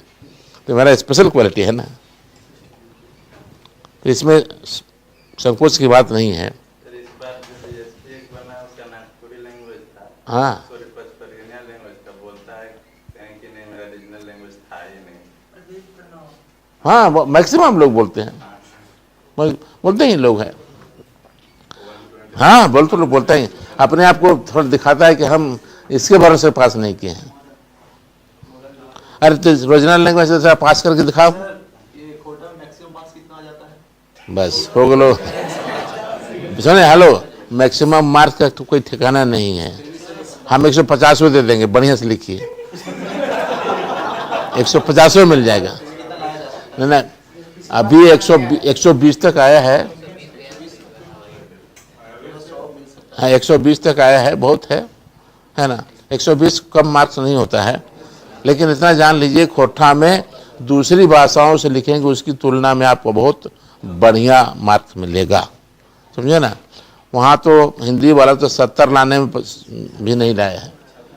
तो मेरा स्पेशल क्वालिटी है ना, तो इसमें संकोच की बात नहीं है। हाँ हाँ मैक्सिमम लोग बोलते हैं, बोलते ही लोग हैं। हाँ बोलते लोग बोलते हैं, अपने आप को थोड़ा दिखाता है कि हम इसके भरोसे पास नहीं किए हैं। अरे तो रीजनल लैंग्वेज से पास करके दिखाओ, बस हो गलो। सुने हेलो, मैक्सिमम मार्क्स का तो कोई ठिकाना नहीं है। हम 150 दे देंगे, बढ़िया से लिखिए, 150 मिल जाएगा। नहीं नहीं, अभी 120 तक आया है। हाँ, 120 तक आया है, बहुत है ना। 120 कम मार्क्स नहीं होता है, लेकिन इतना जान लीजिए खोठा में दूसरी भाषाओं से लिखेंगे उसकी तुलना में आपको बहुत बढ़िया मार्क्स मिलेगा, समझे ना। वहाँ तो हिंदी वाला तो 70 लाने में भी नहीं लाया है,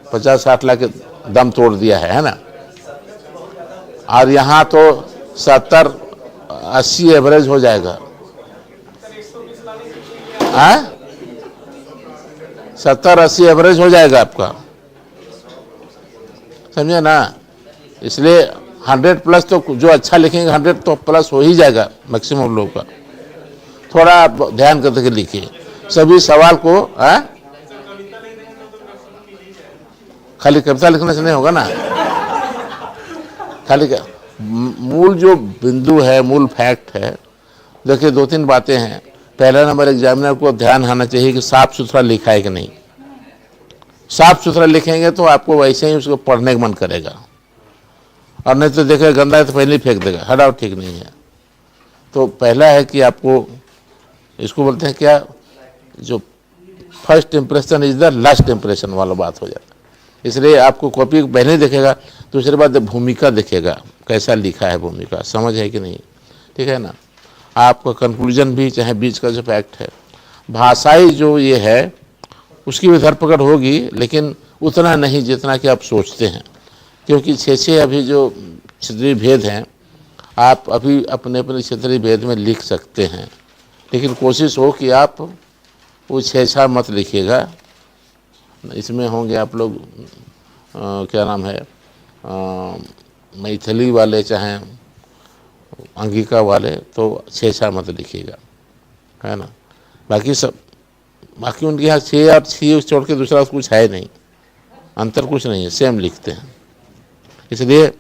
50-60 ला के दम तोड़ दिया है ना। और यहाँ तो 70-80 एवरेज हो जाएगा। 70-80 एवरेज हो जाएगा आपका, समझे ना। इसलिए 100+ तो जो अच्छा लिखेंगे 100 तो प्लस हो ही जाएगा मैक्सिमम लोग का। थोड़ा आप ध्यान करके लिखिए सभी सवाल को। खाली कविता लिखने से नहीं होगा ना। खाली मूल जो बिंदु है, मूल फैक्ट है, देखिए 2-3 बातें हैं। पहला नंबर, एग्जामिनर को ध्यान आना चाहिए कि साफ सुथरा लिखा है कि नहीं। साफ सुथरा लिखेंगे तो आपको वैसे ही उसको पढ़ने का मन करेगा, और नहीं तो देखेगा गंदा है तो पहले ही फेंक देगा, हटाओ ठीक नहीं है। तो पहला है कि आपको, इसको बोलते हैं क्या, जो first impression is the last impression वाला बात हो जाता है। इसलिए आपको कॉपी पहले देखेगा, दूसरी बात भूमिका देखेगा, कैसा लिखा है, भूमिका समझ है कि नहीं, ठीक है ना। आपका कंक्लूजन भी, चाहे बीच का जो फैक्ट है, भाषाई जो ये है उसकी भी धरपकड़ होगी, लेकिन उतना नहीं जितना कि आप सोचते हैं। क्योंकि 6 अभी जो क्षेत्रीय भेद हैं, आप अभी अपने अपने क्षेत्रीय भेद में लिख सकते हैं, लेकिन कोशिश हो कि आप वो 6 मत लिखिएगा। इसमें होंगे आप लोग क्या नाम है, मैथिली वाले चाहे अंगिका वाले, तो 6 मत लिखिएगा, है ना। बाकी उनके यहाँ 6 और 6 छोड़ के दूसरा कुछ है नहीं, अंतर कुछ नहीं है, सेम लिखते हैं। इसलिए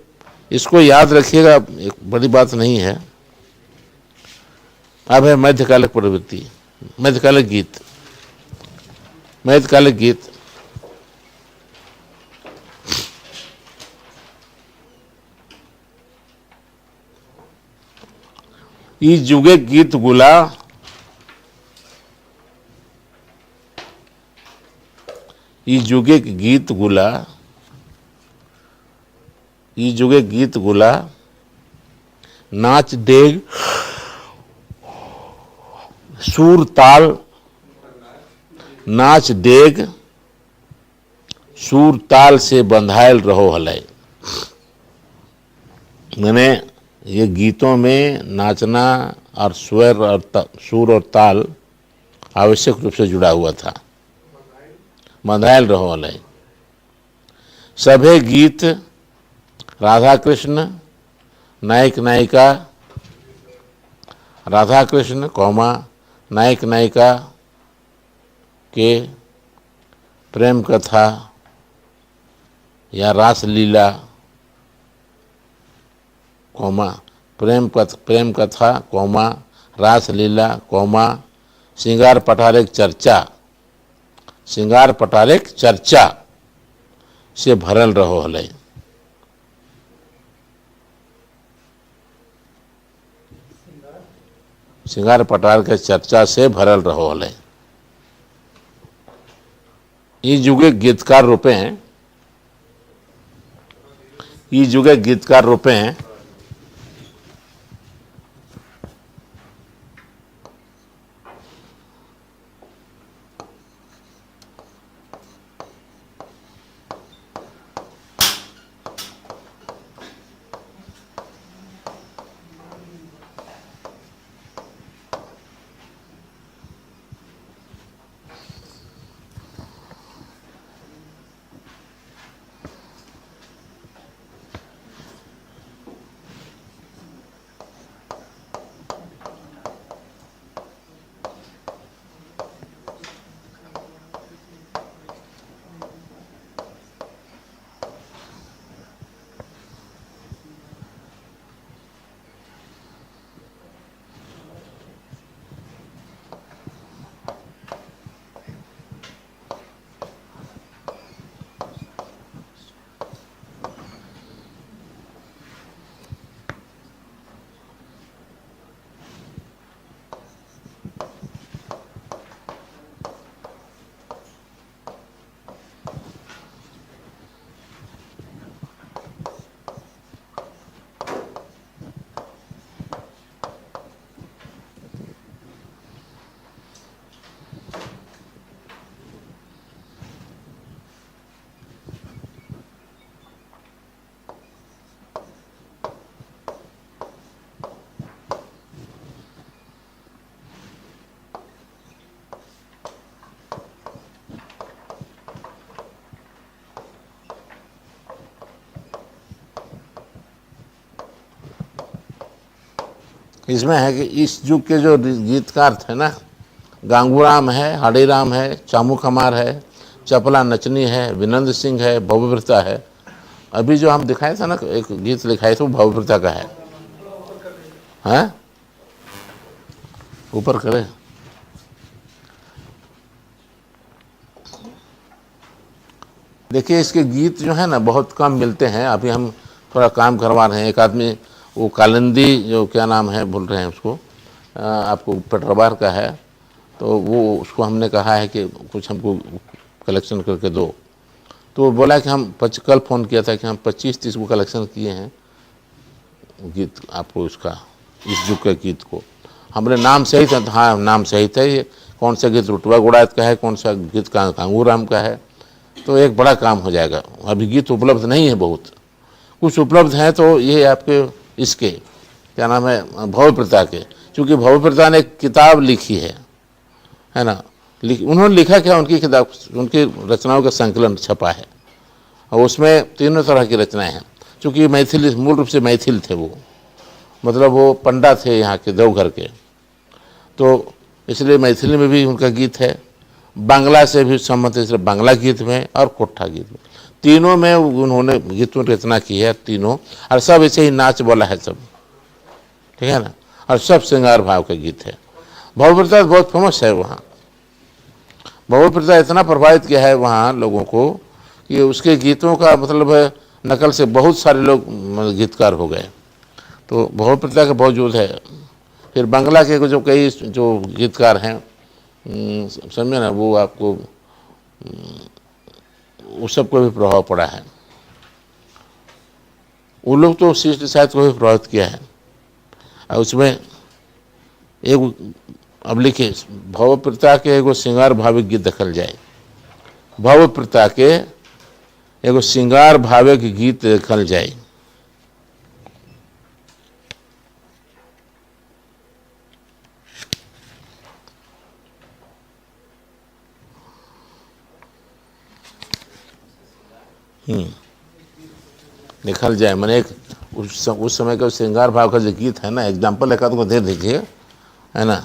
इसको याद रखिएगा, एक बड़ी बात नहीं है। अब है मध्यकालिक प्रवृत्ति, मध्यकालिक गीत। मध्यकालिक गीत ई जुगे गीत गुला, ई जुगे गीत गुला, ई जुगे गीत गुला, नाच डेग सूर ताल, नाच डेग सूर ताल से बंधायल रहो हलय। मैंने ये गीतों में नाचना और स्वर और सुर और ताल आवश्यक रूप से जुड़ा हुआ था। बंधायल रहो हलय। सभे गीत राधा कृष्ण नायक नायिका, राधा कृष्ण कौमा नायक नायिका के प्रेम कथा या रास लीला, कौमा प्रेम कथा, कौमा रास लीला, कौमा श्रृंगार पटारिक चर्चा, श्रृंगार पटारिक चर्चा से भरल रहो हलय। श्रृंगार पटार के चर्चा से भरल रहो हलय। ई जुगे गीतकार रूपे हैं, ई जुगे गीतकार रूपे हैं। इसमें है कि इस युग के जो गीतकार थे ना, गांगूराम है, हाड़ीराम है, चामू कमार है, चपला नचनी है, विनंद सिंह है, भवव्रता है। अभी जो हम दिखाए थे ना, एक गीत लिखाए थे वो भवव्रता का है। हैं ऊपर करे। देखिए इसके गीत जो है ना बहुत कम मिलते हैं। अभी हम थोड़ा काम करवा रहे हैं। एक आदमी वो कालिंदी, जो क्या नाम है भूल रहे हैं उसको, आपको पेट्राबार का है, तो वो उसको हमने कहा है कि कुछ हमको कलेक्शन करके दो। तो वो बोला कि हम कल फ़ोन किया था कि हम 25-30 को कलेक्शन किए हैं गीत आपको इसका, इस युग के गीत को। हमने नाम सही था, हाँ नाम सही था। ये कौन सा गीत रुतबा गुड़ायत का है, कौन सा गीत कांगूराम का है, तो एक बड़ा काम हो जाएगा। अभी गीत उपलब्ध नहीं है, बहुत कुछ उपलब्ध हैं। तो ये आपके इसके क्या नाम है, भवप्रता के, क्योंकि भवप्रता ने एक किताब लिखी है ना। उन्होंने लिखा क्या, उनकी किताब, उनकी रचनाओं का संकलन छपा है और उसमें तीनों तरह की रचनाएं हैं। चूँकि मैथिली, मूल रूप से मैथिल थे वो, मतलब वो पंडा थे यहाँ के देवघर के, तो इसलिए मैथिली में भी उनका गीत है। बांग्ला से भी संबंध है, इसलिए बांग्ला गीत में और कोठा गीत में, तीनों में उन्होंने गीतों की रचना की है तीनों। और सब ऐसे ही नाच बोला है सब, ठीक है ना, और सब श्रृंगार भाव का गीत है। भवप्रता बहुत फेमस है वहाँ। भवप्रता इतना प्रभावित किया है वहाँ लोगों को कि उसके गीतों का मतलब है नकल से बहुत सारे लोग गीतकार हो गए। तो भवप्रता का बहुत जोर है। फिर बांग्ला के जो कई जो गीतकार हैं, समझे ना, वो आपको उस सबको भी प्रभाव पड़ा है। वो लोग तो शिष्ट साहित्य को भी प्रभावित किया है। और उसमें एक अब लिखिए, भवप्रता के एगो श्रृंगार भाविक गीत देखल जाए। भवप्रता के एगो श्रृंगार भाविक गीत देखल जाए। देखल जाए मैंने एक उस समय का श्रृंगार भाव का जो गीत है ना, एग्जाम्पल एक आध को दे दीजिए, है ना।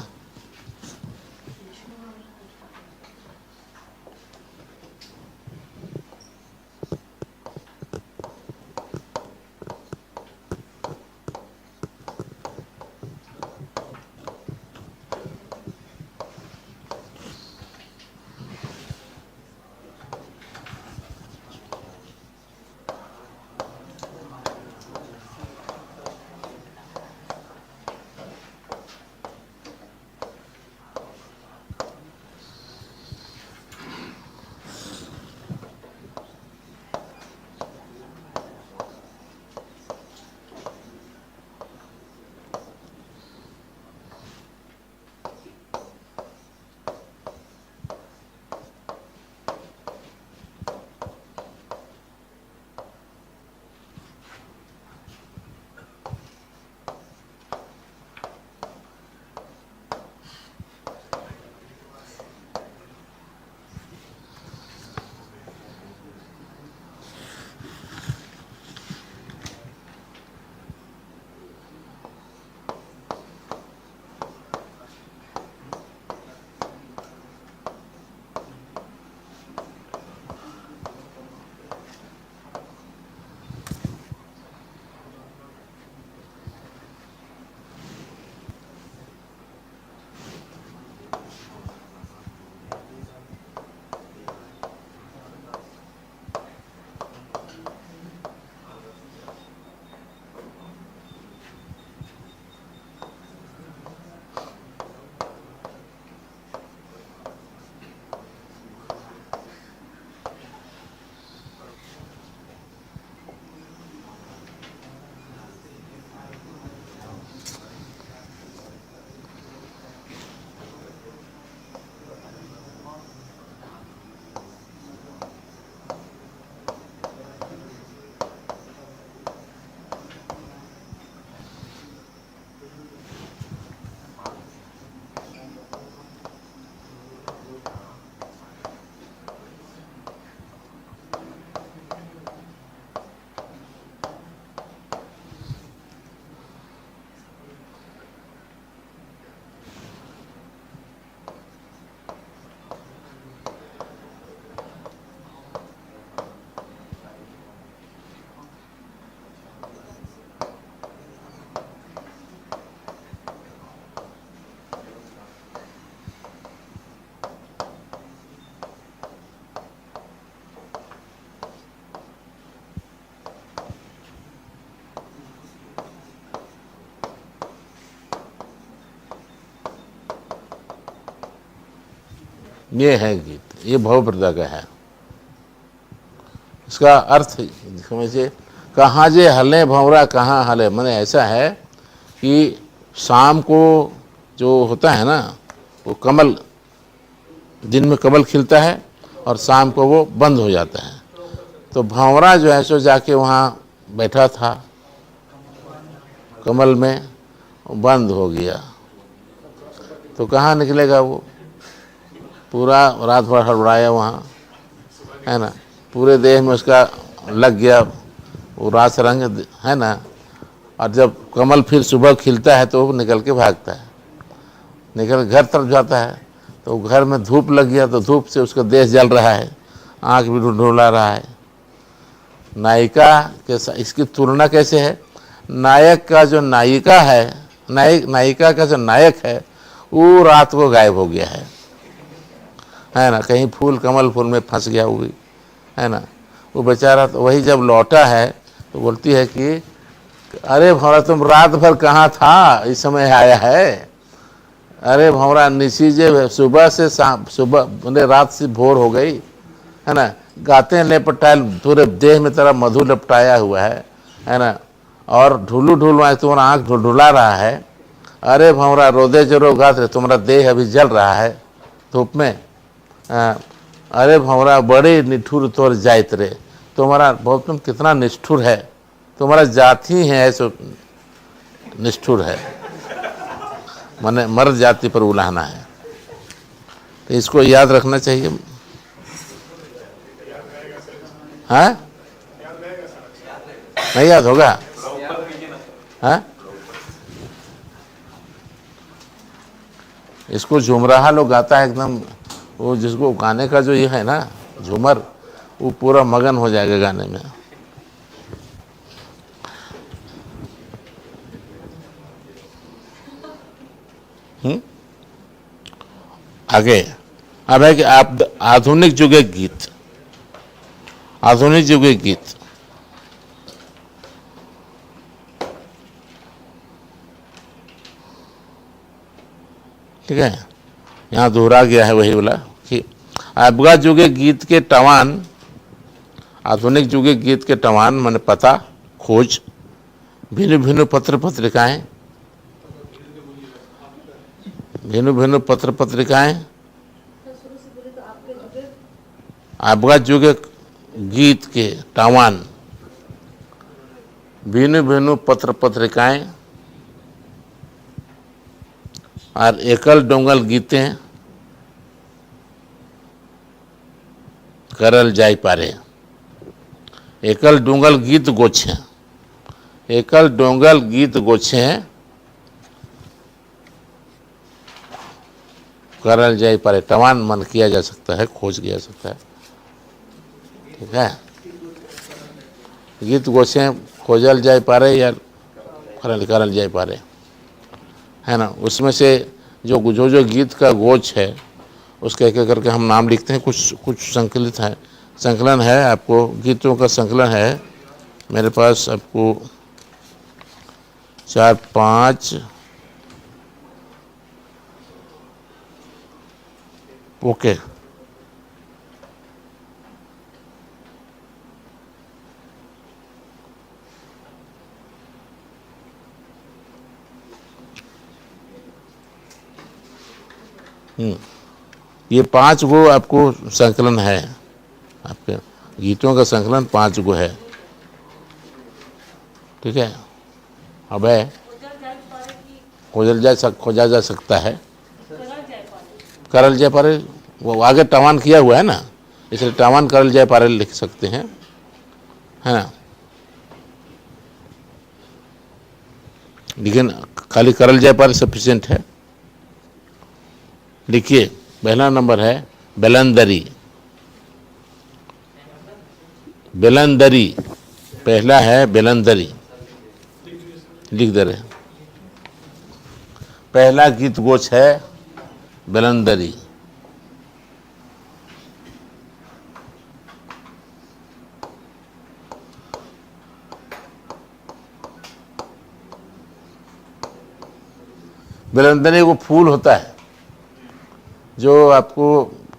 ये है गीत, ये भवप्रदा का है। इसका अर्थ समझिए, कहाँ जे हले भंवरा कहाँ हले, मैंने ऐसा है कि शाम को जो होता है ना, वो कमल, दिन में कमल खिलता है और शाम को वो बंद हो जाता है। तो भंवरा जो है सो जाके वहाँ बैठा था कमल में, बंद हो गया, तो कहाँ निकलेगा वो? पूरा रात भर हड़बड़ाया वहाँ, है ना, पूरे देह में उसका लग गया वो रास रंग, है ना। और जब कमल फिर सुबह खिलता है तो वो निकल के भागता है, निकल घर तरफ जाता है, तो घर में धूप लग गया तो धूप से उसका देह जल रहा है, आँख भी ढुंढुला रहा है। नायिका के साथ इसकी तुलना कैसे है? नायक का जो नायिका है, नायिका का जो नायक है वो रात को गायब हो गया है ना, कहीं फूल कमल फूल में फंस गया वो भी, है ना। वो बेचारा तो वही जब लौटा है तो बोलती है कि अरे भंवरा तुम रात भर कहाँ था, इस समय आया है? अरे भंवरा निशीजे सुबह से शाम, सुबह बोले रात से भोर हो गई, है ना, गाते लेपटाए पूरे देह में तेरा मधु लपटाया हुआ है ना, और ढुलू ढुलवाए तुम्हारा आँख ढुलढुला रहा है। अरे भंवरा रोदे जरो गात रहे, तुम्हारा देह अभी जल रहा है धूप में। अरे भंवरा बड़े निठुर तोर जाइत रे, तुम्हारा बहुत, तुम कितना निष्ठुर है, तुम्हारा जाति है ऐसो निष्ठुर है, माने मर्द जाति पर उलाहना है। तो इसको याद रखना चाहिए। हाँ, नहीं याद होगा? हाँ, इसको झुमराहा लोग गाता है एकदम, वो जिसको गाने का जो ये है ना झूमर, वो पूरा मगन हो जाएगा गाने में। आगे अब है कि आप आधुनिक युग के गीत, आधुनिक युग के गीत, ठीक है, यहाँ दोहरा गया है वही बोला कि आपका युग के गीत के टवान, आधुनिक युग के गीत के टवान माने पता खोज, भिन्न भिन्न पत्र पत्रिकाएं, भिन्न भिन्न पत्र पत्रिकाएं, आपका युग गीत के टवान, भिन्न भिन्न पत्र पत्रिकाएं और एकल डोंगल गीतें करल जाय पारे। एकल डोंगल गीत गोछे, एकल डोंगल गीत गोछे करल जाय पारे, टवान मन किया जा सकता है, खोज किया जा सकता है, ठीक है। गीत गोछे खोजल जाय पारे या करल जाय पारे, है ना। उसमें से जो गीत का गोच है उसके एक एक करके हम नाम लिखते हैं, कुछ संकलित है, संकलन है, आपको गीतों का संकलन है मेरे पास, आपको 4-5 ओके। ये 5 गो आपको संकलन है, आपके गीतों का संकलन 5 गो है, ठीक है। अब है खोजा जा सकता है, करल जाय पारे, वो आगे टवान किया हुआ है ना, इसलिए टवान करल जाय पारे लिख सकते हैं, है ना। लेकिन खाली करल जाय पारे सफिशिएंट है। लिखिए, पहला नंबर है बेलंदरी, बेलंदरी पहला है बेलंदरी, लिख दे रहे। पहला गीत गोच है बेलंदरी, बेलंदरी वो फूल होता है जो आपको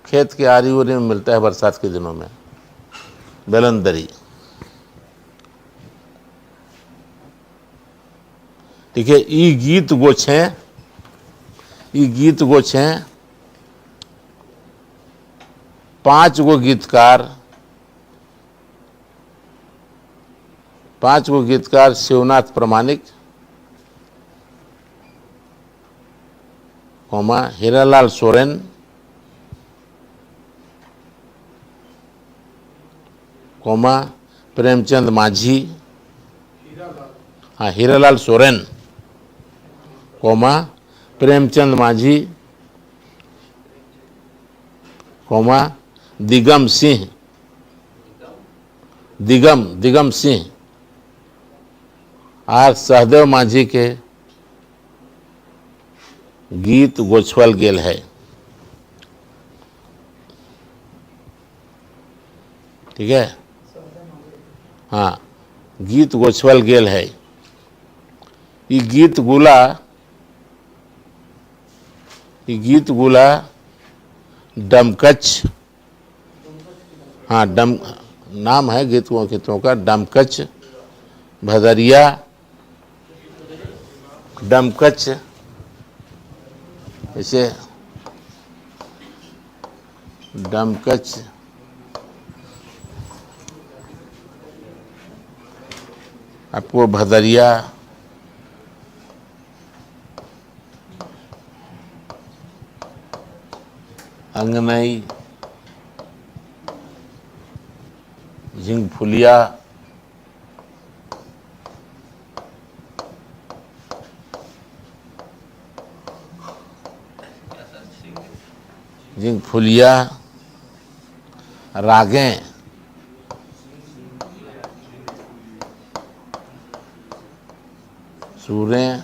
खेत के आरी उरी में मिलता है बरसात के दिनों में, बेलंदरी। ठीक है, ई गीत गोछे 5 गो गीतकार शिवनाथ प्रमाणिक, हीरालाल सोरेन, प्रेमचंद माझी, हीरालाल सोरेन, प्रेमचंद माझी, दिगम सिंह और सहदेव माझी के गीत गोछवल गेल है। ठीक है, हाँ, गीत गोछवल गेल है। ये गीत गुला डमकच, हाँ, नाम है गीतों का, डमकच, भदरिया, डमकच, ऐसे डमकच, आपको भदरिया, अंगनई, झिंगफुलिया, रागें, सूरें,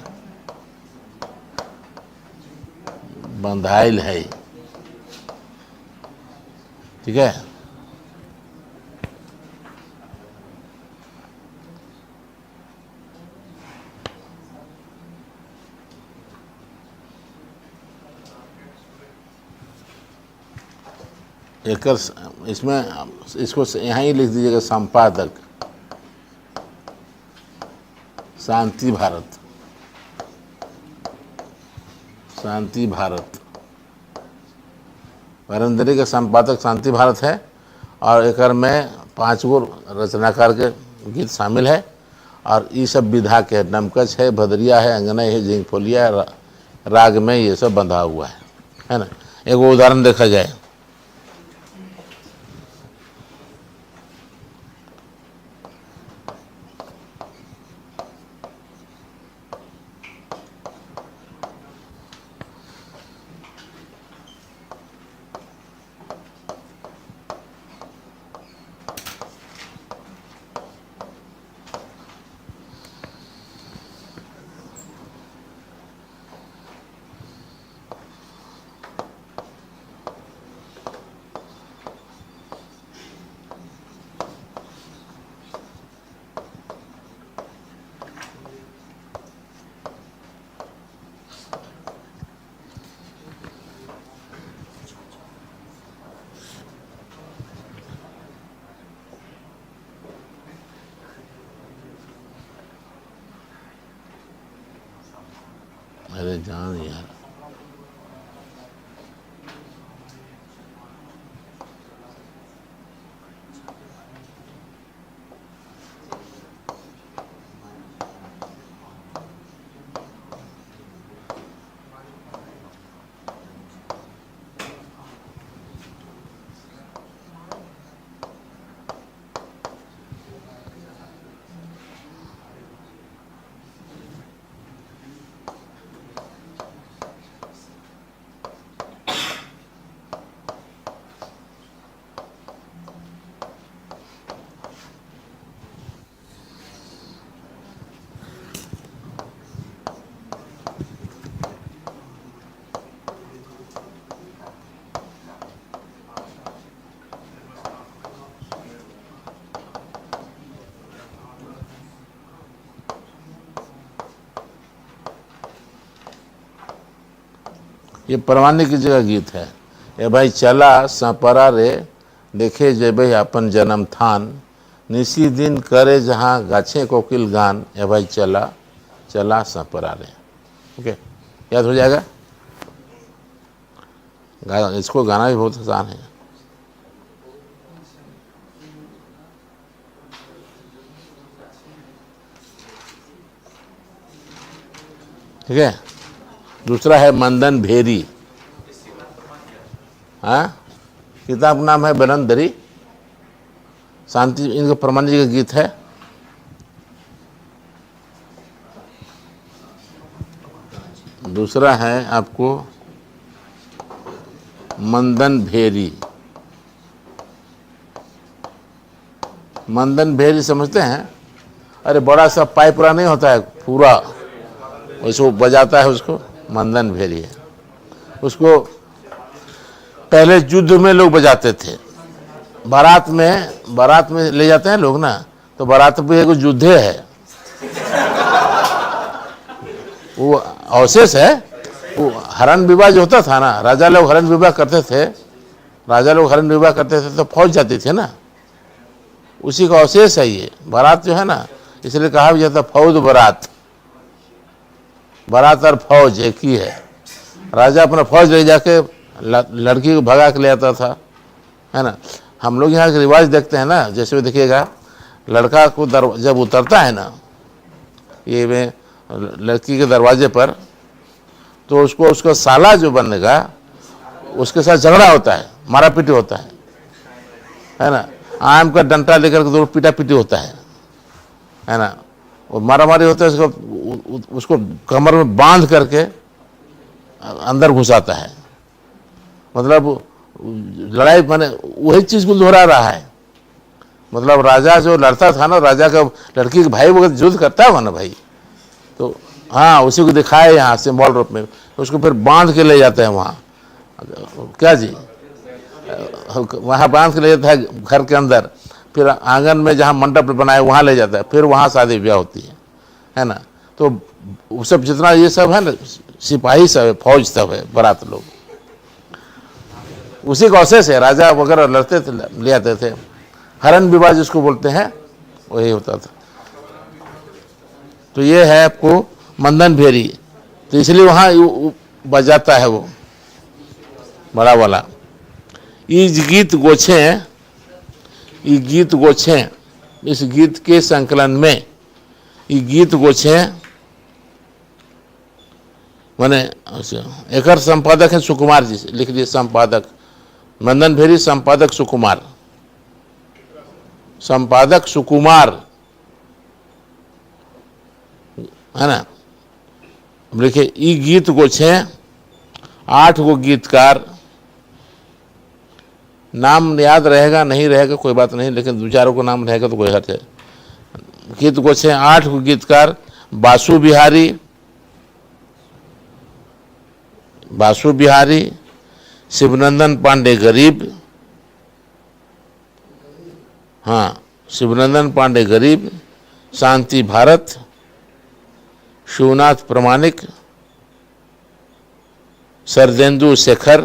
बंधाइल है। ठीक है, इसको यहाँ ही लिख दीजिएगा, संपादक शांति भारत, वरंदरी का संपादक शांति भारत है। और एक में 5 गो रचनाकार के गीत शामिल है, और ये सब विधा के, डमकच है, भदरिया है, अंगना है, झिंगफुलिया, राग में ये सब बंधा हुआ है ना। एक उदाहरण देखा जाए, अरे जान यार, ये परवाने की जगह गीत है। ए भाई चला सपरा रे देखे जेबे अपन जन्म थान, निसी दिन करे जहाँ गाछे कोकिल गान, ए भाई चला चला सपरा रे। ओके, याद हो जाएगा। इसको गाना भी बहुत आसान है। ठीक है। दूसरा है मंदन भेरी। हाँ, किताब का नाम है बलंदरी, शांति इनका परमानंद जी का गीत है। दूसरा है आपको मंदन भेरी। मंदन भेरी समझते हैं? अरे बड़ा सा पाइप पूरा नहीं होता है, पूरा उसको बजाता है, उसको मंदन भेरी है। उसको पहले युद्ध में लोग बजाते थे। बारात में ले जाते हैं लोग ना, तो बारात पे एक युद्धे है, वो अवशेष है। वो हरण विवाह जो होता था ना, राजा लोग हरण विवाह करते थे तो फौज जाती थी ना, उसी का अवशेष है ये बारात जो है ना। इसलिए कहा भी जाता फौज बारात, बारात और फौज एक ही है। राजा अपना फौज ले जाके लड़की को भगा के ले आता था, है ना। हम लोग यहाँ के रिवाज देखते हैं ना, जैसे भी देखिएगा, लड़का को जब उतरता है ना ये में लड़की के दरवाजे पर, तो उसको उसका साला जो बनेगा उसके साथ झगड़ा होता है, मारा पीटी होता है ना। आम का डंडा लेकर के पीटा पीटी होता है ना। और मारा मारी होता है, उसको कमर में बांध करके अंदर घुसाता है। मतलब लड़ाई माने वही चीज को दोहरा रहा है। मतलब राजा जो लड़ता था ना, राजा का लड़की के भाई वगैरह युद्ध करता है ना भाई, तो हाँ उसी को दिखाए यहाँ सिंबल रूप में। उसको फिर बांध के ले जाते हैं वहाँ, क्या जी, वहाँ बांध के ले जाता है घर के अंदर, फिर आंगन में जहाँ मंडप बनाए वहाँ ले जाता है, फिर वहाँ शादी ब्याह होती है ना। तो वो सब जितना ये सब है ना, सिपाही सब है, फौज सब है, बारात लोग उसी का अवशेष है। राजा वगैरह लड़ते थे, ले आते थे। हरण विवाह जिसको बोलते हैं वही होता था। तो ये है आपको मंदन भेरी, तो इसलिए वहाँ बजाता है वो बड़ा वाला। इस गीत गोछे, इस गीत के संकलन में ये गीत गोछे माने एक संपादक है सुकुमार जी, लिख दिए संपादक मंदन भेरी, संपादक सुकुमार है ना। लिखे ई गीत गोछे 8 गो गीतकार, नाम याद रहेगा नहीं रहेगा कोई बात नहीं, लेकिन 2-4 को नाम रहेगा तो कोई हर्ज है। गीत गोछे 8 गो गीतकार, बासु बिहारी, शिवनंदन पांडे गरीब, हाँ शिवनंदन पांडे गरीब, शांति भारत, शिवनाथ प्रमाणिक, सरदेंदु शेखर,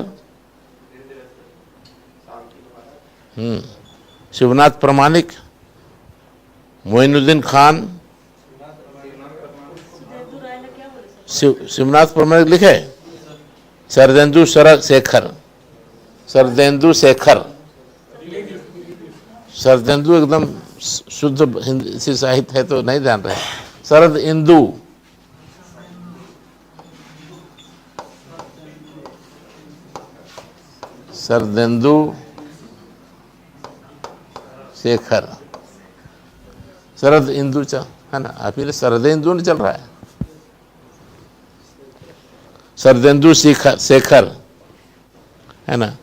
शिवनाथ प्रमाणिक, मोइनुद्दीन खान, शिवनाथ प्रमाणिक लिखे, सरदेंदु शेखर, सरदेंदु एकदम शुद्ध हिंदी साहित्य है तो नहीं जान रहे। शरद इंदु, सरदेंदु शेखर, शरद इंदु है ना। अभी शरदेंदु नहीं चल रहा है, शरदेंदु शेखर है ना।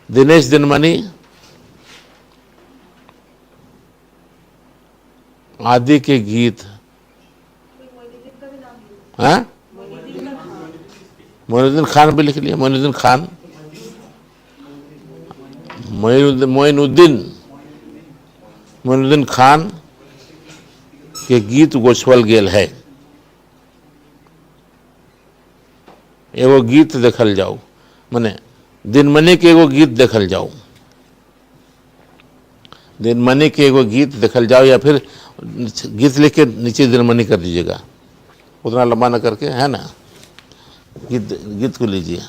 दिनेश दिनमणि, आदि के गीत, हाँ मोइनुद्दीन खान भी लिख लिया, मोइनुद्दीन खान के गीत गोछवल गेल है। एगो गीत देखल जाओ, माने दिनमणि के एगो गीत देखल जाओ, दिनमणि के एगो गीत देखल जाओ, या फिर गीत लिख के नीचे दिनमणि कर दीजिएगा, उतना लंबा न करके, है ना। गीत को लीजिए।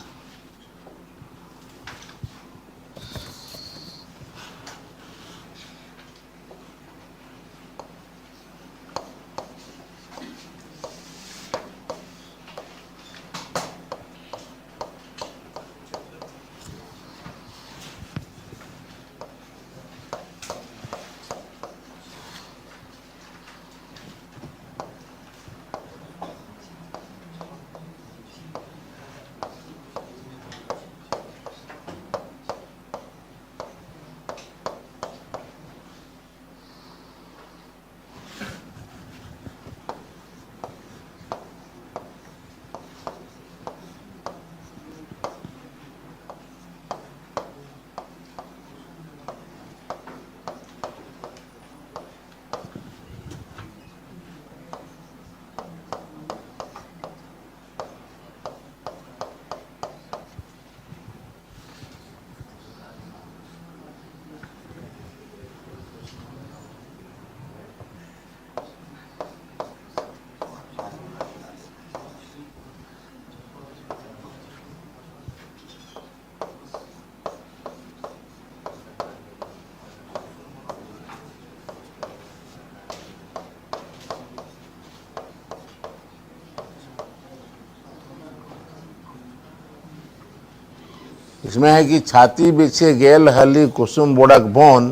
इसमें है कि छाती बिछे गेल हली कुसुम बोड़क बोन,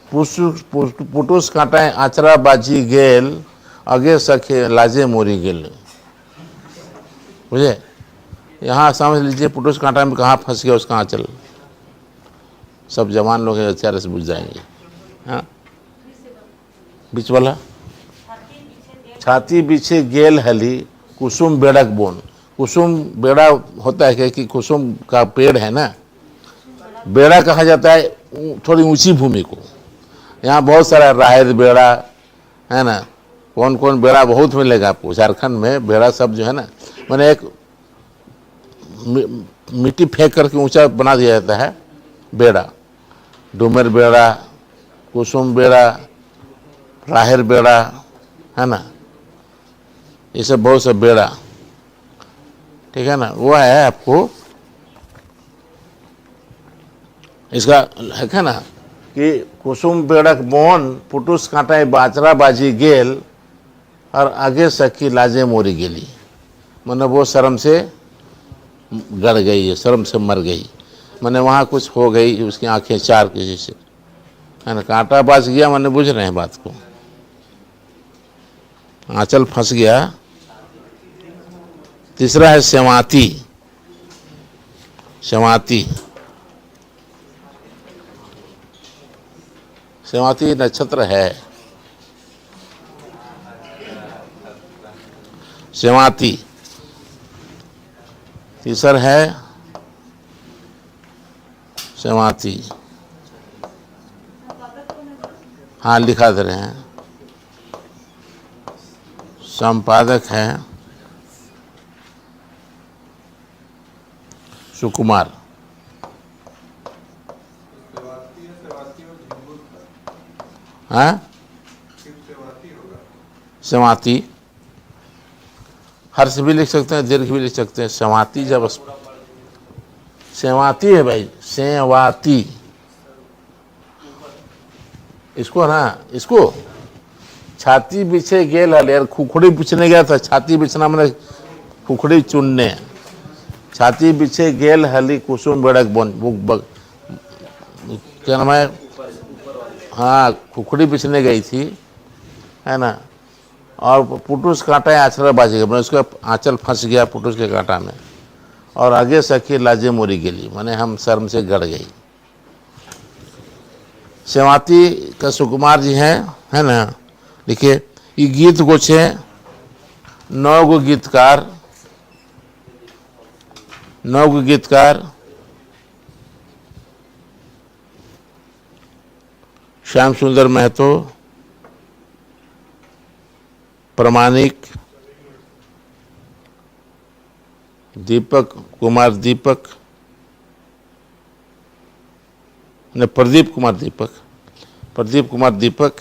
पुटुस कांटाए आचरा बाजी गेल, अगे सखे लाजे मोरी गेल। बुझे, यहाँ समझ लीजिए पुटुस कांटा में कहाँ फंस गया उसका आंचल। सब जवान लोग अच्छे से बुझ जाएंगे। हाँ, बीच वाला, छाती बिछे गेल हली कुसुम बेड़क बोन। कुसुम बेड़ा होता है कि कुसुम का पेड़ है ना, बेड़ा कहा जाता है थोड़ी ऊंची भूमि को। यहाँ बहुत सारा राहेर बेड़ा है ना, कौन कौन बेड़ा बहुत मिलेगा आपको झारखंड में। बेड़ा सब जो है ना, मैंने एक मिट्टी फेंक करके ऊंचा बना दिया जाता है बेड़ा। डूमर बेड़ा, कुसुम बेड़ा, राहेर बेड़ा, है ना, ये सब बहुत सा बेड़ा, ठीक है ना। वो है आपको इसका है ना कि कुसुम बेड़क मोहन, पुटुस कांटाए बाचरा बाजी गेल, और आगे सखी लाजे मोरी गेली। मैंने वो शर्म से गड़ गई है, शर्म से मर गई, मैंने वहाँ कुछ हो गई, उसकी आंखें चार के जैसे, है ना। कांटा बाज गया, मैंने बुझ रहे हैं बात को, आंचल फंस गया। तीसरा है सेवाती। सेवाती, सेवाती नक्षत्र है। सेवाती तीसर है, सेवाती। हाँ, लिखा दे रहे हैं। संपादक है सुकुमार। हाँ, सेवाती, हर्ष भी लिख सकते हैं, दीर्घ भी लिख सकते हैं। सेवाती, जब सेवाती है भाई, सेवाती। इसको ना, इसको छाती बिछे गेल हल, यार खुखड़ी बिछने गया था। छाती बिछना मैंने खुखड़ी चुनने। छाती बिछे गेल हली कुसुम बेड़क बोन, क्या नाम है, हाँ, खुखड़ी बिछने गई थी, है ना। और पुटुस कांटा आचरा बाजी गया, मैंने उसका आंचल फंस गया पुटुस के कांटा में, और आगे सखी लाजे मोरी गेली, मैंने हम शर्म से गड़ गई। सेवाती का सुकुमार जी हैं, है ना। देखिए, ये गीत कुछ है 9 गो गीतकार, 9 गो गीतकार श्याम सुंदर महतो, प्रमाणिक, दीपक कुमार दीपक, ने प्रदीप कुमार दीपक, प्रदीप कुमार दीपक,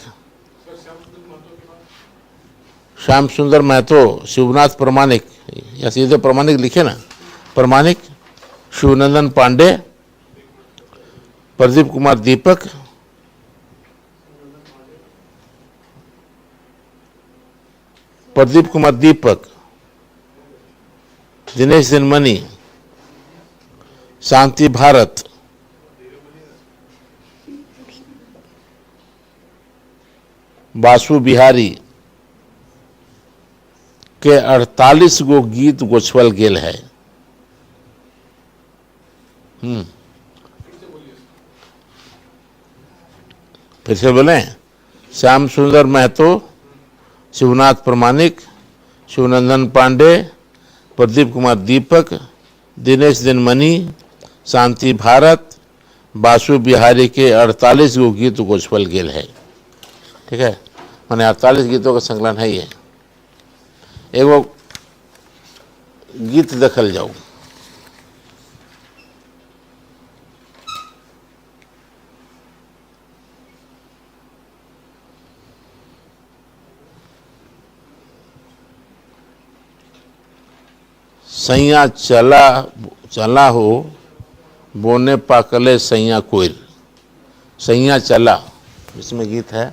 श्याम सुंदर महतो, शिवनाथ प्रमाणिक, या सीधे प्रमाणिक लिखे ना, प्रमाणिक, शिवनंदन पांडे, प्रदीप कुमार दीपक, प्रदीप कुमार दीपक, दिनेश दिनमणि, शांति भारत, बासु बिहारी के 48 गो गीत गोछवल गेल है। फिर से बोले, श्याम सुंदर महतो, शिवनाथ प्रमाणिक, शिवनंदन पांडे, प्रदीप कुमार दीपक, दिनेश दिनमणि, शांति भारत, बासु बिहारी के 48 गो गीत गोछवल गेल है। ठीक है, मैंने 48 गीतों का संकलन है ये। एगो गीत देखल जाओ। सैया चला चला हो बोने पाकले सैया कोयल, सैया चला, इसमें गीत है।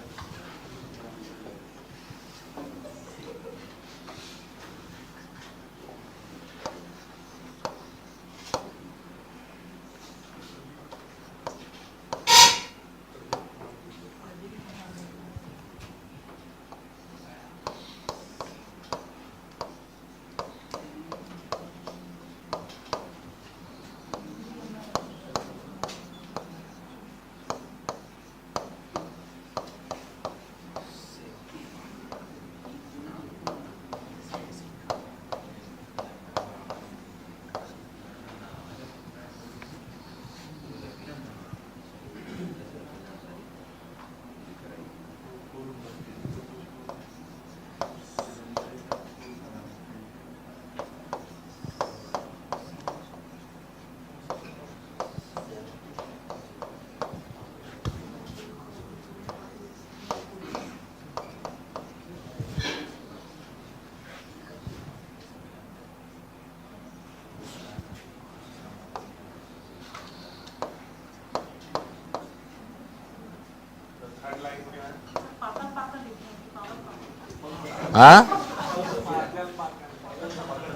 हाँ,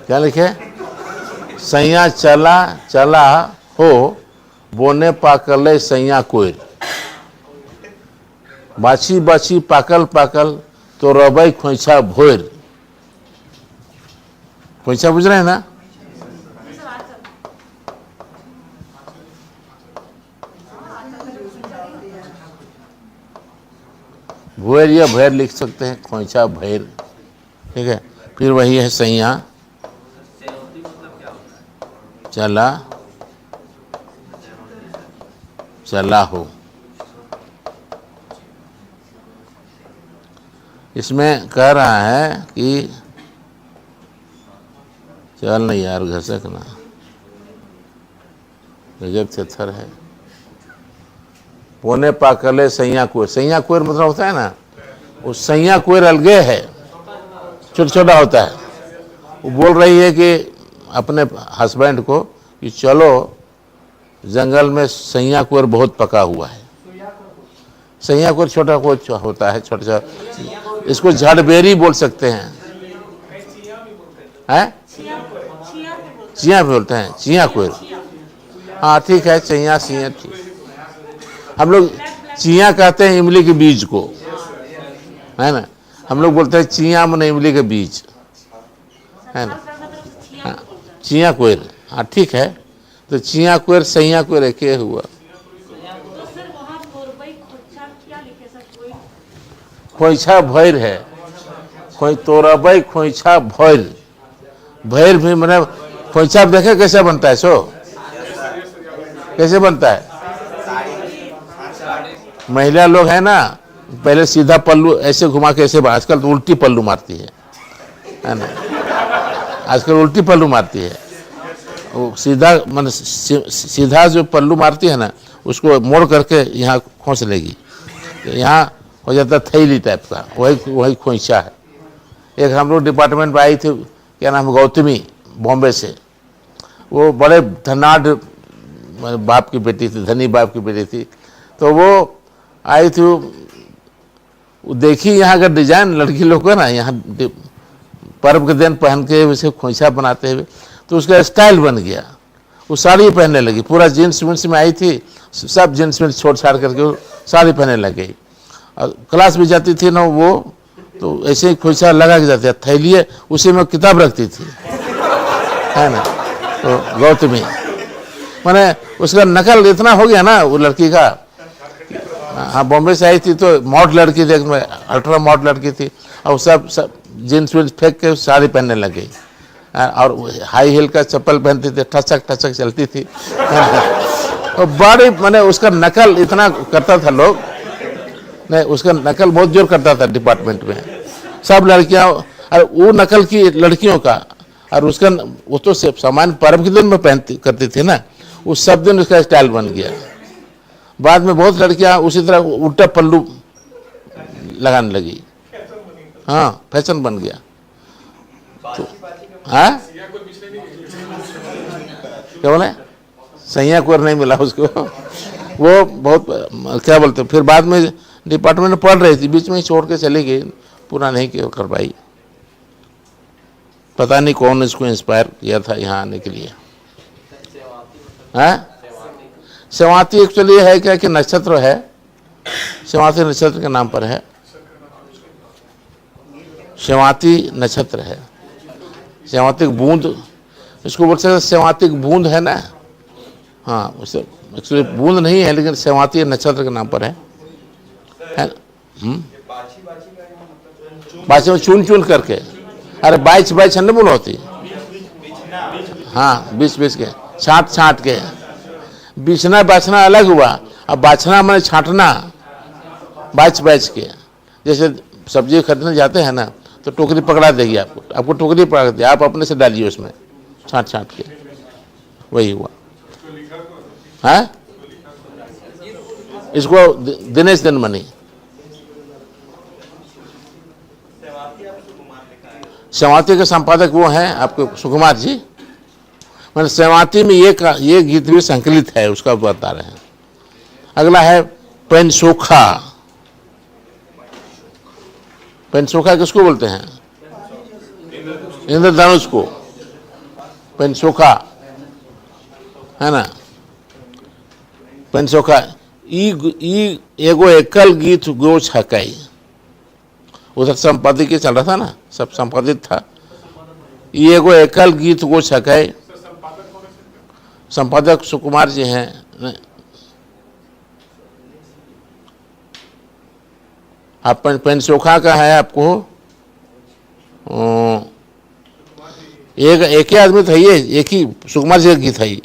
क्या लिखे? सैया चला चला हो बोने पाकले सैया कोयल, बाछी बाछी पाकल पाकल तो रबई खोइछा भोर। खोइछा बुझ रहे हैं ना? भोर या भैर लिख सकते हैं, खोइछा भैर। ठीक है, फिर वही है सैया चला चला हो। इसमें कह रहा है कि चल नहीं यार घसक ना, गजब थर है। पोने पाकले सैया कोयर, सैया कोयर मतलब होता है ना, वो सैया कोयर अलगे है, छोटा छोटा होता है। वो बोल रही है कि अपने हस्बैंड को कि चलो जंगल में सैया कोयर बहुत पका हुआ है। सैया कोयर छोटा कोयर होता है, छोटा छोटा, इसको झाड़बेरी बोल सकते हैं। हैं? चिया बोलते हैं, चिया कोयर। हाँ ठीक है, चिया सिया ठीक। हम लोग चिया कहते हैं इमली के बीज को, है ना। हम लोग बोलते हैं चिया मन इमली के बीज, है ना। हाँ, चिया कोयर, हाँ ठीक है। तो चिया कोयर सैया कोयर एक हुआ। खोइछा भैर है, खोई तोरबई खोइछा भैर। भैर भी मैंने खोइछा देखे कैसे बनता है, सो कैसे बनता है। महिला लोग है ना, पहले सीधा पल्लू ऐसे घुमा के ऐसे, आजकल तो उल्टी पल्लू मारती है ना, आजकल उल्टी पल्लू मारती है। वो सीधा मतलब सीधा जो पल्लू मारती है ना, उसको मोड़ करके यहाँ खोंच लेगी, तो यहाँ हो जाता थैली टाइप का, वही वही खोइंचा है। एक हम लोग डिपार्टमेंट में आई थी, क्या नाम, गौतमी, बॉम्बे से। वो बड़े धनाढ़ बाप की बेटी थी, धनी बाप की बेटी थी। तो वो आई थी, वो देखी यहाँ का डिजाइन लड़की लोग का ना, यहाँ पर्व के दिन पहन के उसे खोइंछा बनाते हुए, तो उसका स्टाइल बन गया। वो साड़ी पहनने लगी, पूरा जीन्स विन्स में आई थी, सब जीन्स विन्स छोड़ छाड़ करके वो साड़ी पहनने लग गई। और क्लास भी जाती थी ना वो, तो ऐसे ही खोइंछा लगा के जाती है, थैली है, उसी में किताब रखती थी, है ना। तो गौतमी मैंने उसका नकल इतना हो गया ना वो लड़की का। हाँ, बॉम्बे से आई थी तो मॉड लड़की थी, अल्ट्रा मॉड लड़की थी, और सब जीन्स विन्स फेंक के साड़ी पहनने लग गई, और हाई हील का चप्पल पहनती थी, ठचक ठचक चलती थी। और बड़ी मैंने उसका नकल इतना करता था लोग, नहीं उसका नकल बहुत जोर करता था डिपार्टमेंट में, सब लड़कियां, और वो नकल की लड़कियों का, और उसका वो तो सामान्य पर्व के दिन में पहनती करती थी ना, उस सब दिन उसका स्टाइल बन गया। बाद में बहुत लड़कियां उसी तरह उल्टा पल्लू लगाने लगी, हाँ फैशन बन गया। तो हाँ क्या बोले, सैया कोर नहीं मिला उसको। वो बहुत क्या बोलते, फिर बाद में डिपार्टमेंट में पढ़ रही थी, बीच में ही छोड़ के चली गई, पूरा नहीं कर पाई। पता नहीं कौन इसको इंस्पायर किया था यहाँ आने के लिए। हाँ, सेवाती एक्चुअली है क्या कि नक्षत्र है, सेवाती नक्षत्र के नाम पर है, सेवाती नक्षत्र है। सेवातिक बूंद इसको बोल सकते, सेवातिक बूंद है ना, हाँ उसे एक्चुअली बूंद नहीं है, लेकिन सेवाती नक्षत्र के नाम पर है। बाछी में चुन चुन करके, अरे बाइच बाइच नहीं बोलो होती, हाँ बीच बीच के छाट छाट के, बीछना बाछना अलग हुआ, अब बाछना मैंने छाटना, बाइच बाइच के। जैसे सब्जी खरीदने जाते हैं ना, तो टोकरी पकड़ा देगी आपको, आपको टोकरी पकड़ा देगी, आप अपने से डालिए उसमें छाट छाट के, वही हुआ। हाँ, इसको दिनेश दिनमणि, सेवाती के संपादक वो हैं आपके सुकुमार जी। मैंने सेवाती में ये गीत भी संकलित है, उसका बता रहे हैं। अगला है पेनसोखा। पेनसोखा किसको बोलते हैं, इंद्रधनुष को पेनसोखा, है ना। पेनसोखा ई एगो एकल गीत गो छकाई, उधर संपादित के चल रहा था ना, सब संपादित था। ये एगो एकल गीत गो छकाई, संपादक सुकुमार जी हैं। आप पेनसोखा का है आपको, एक ही आदमी था, ये एक ही सुकुमार जी का गीत है,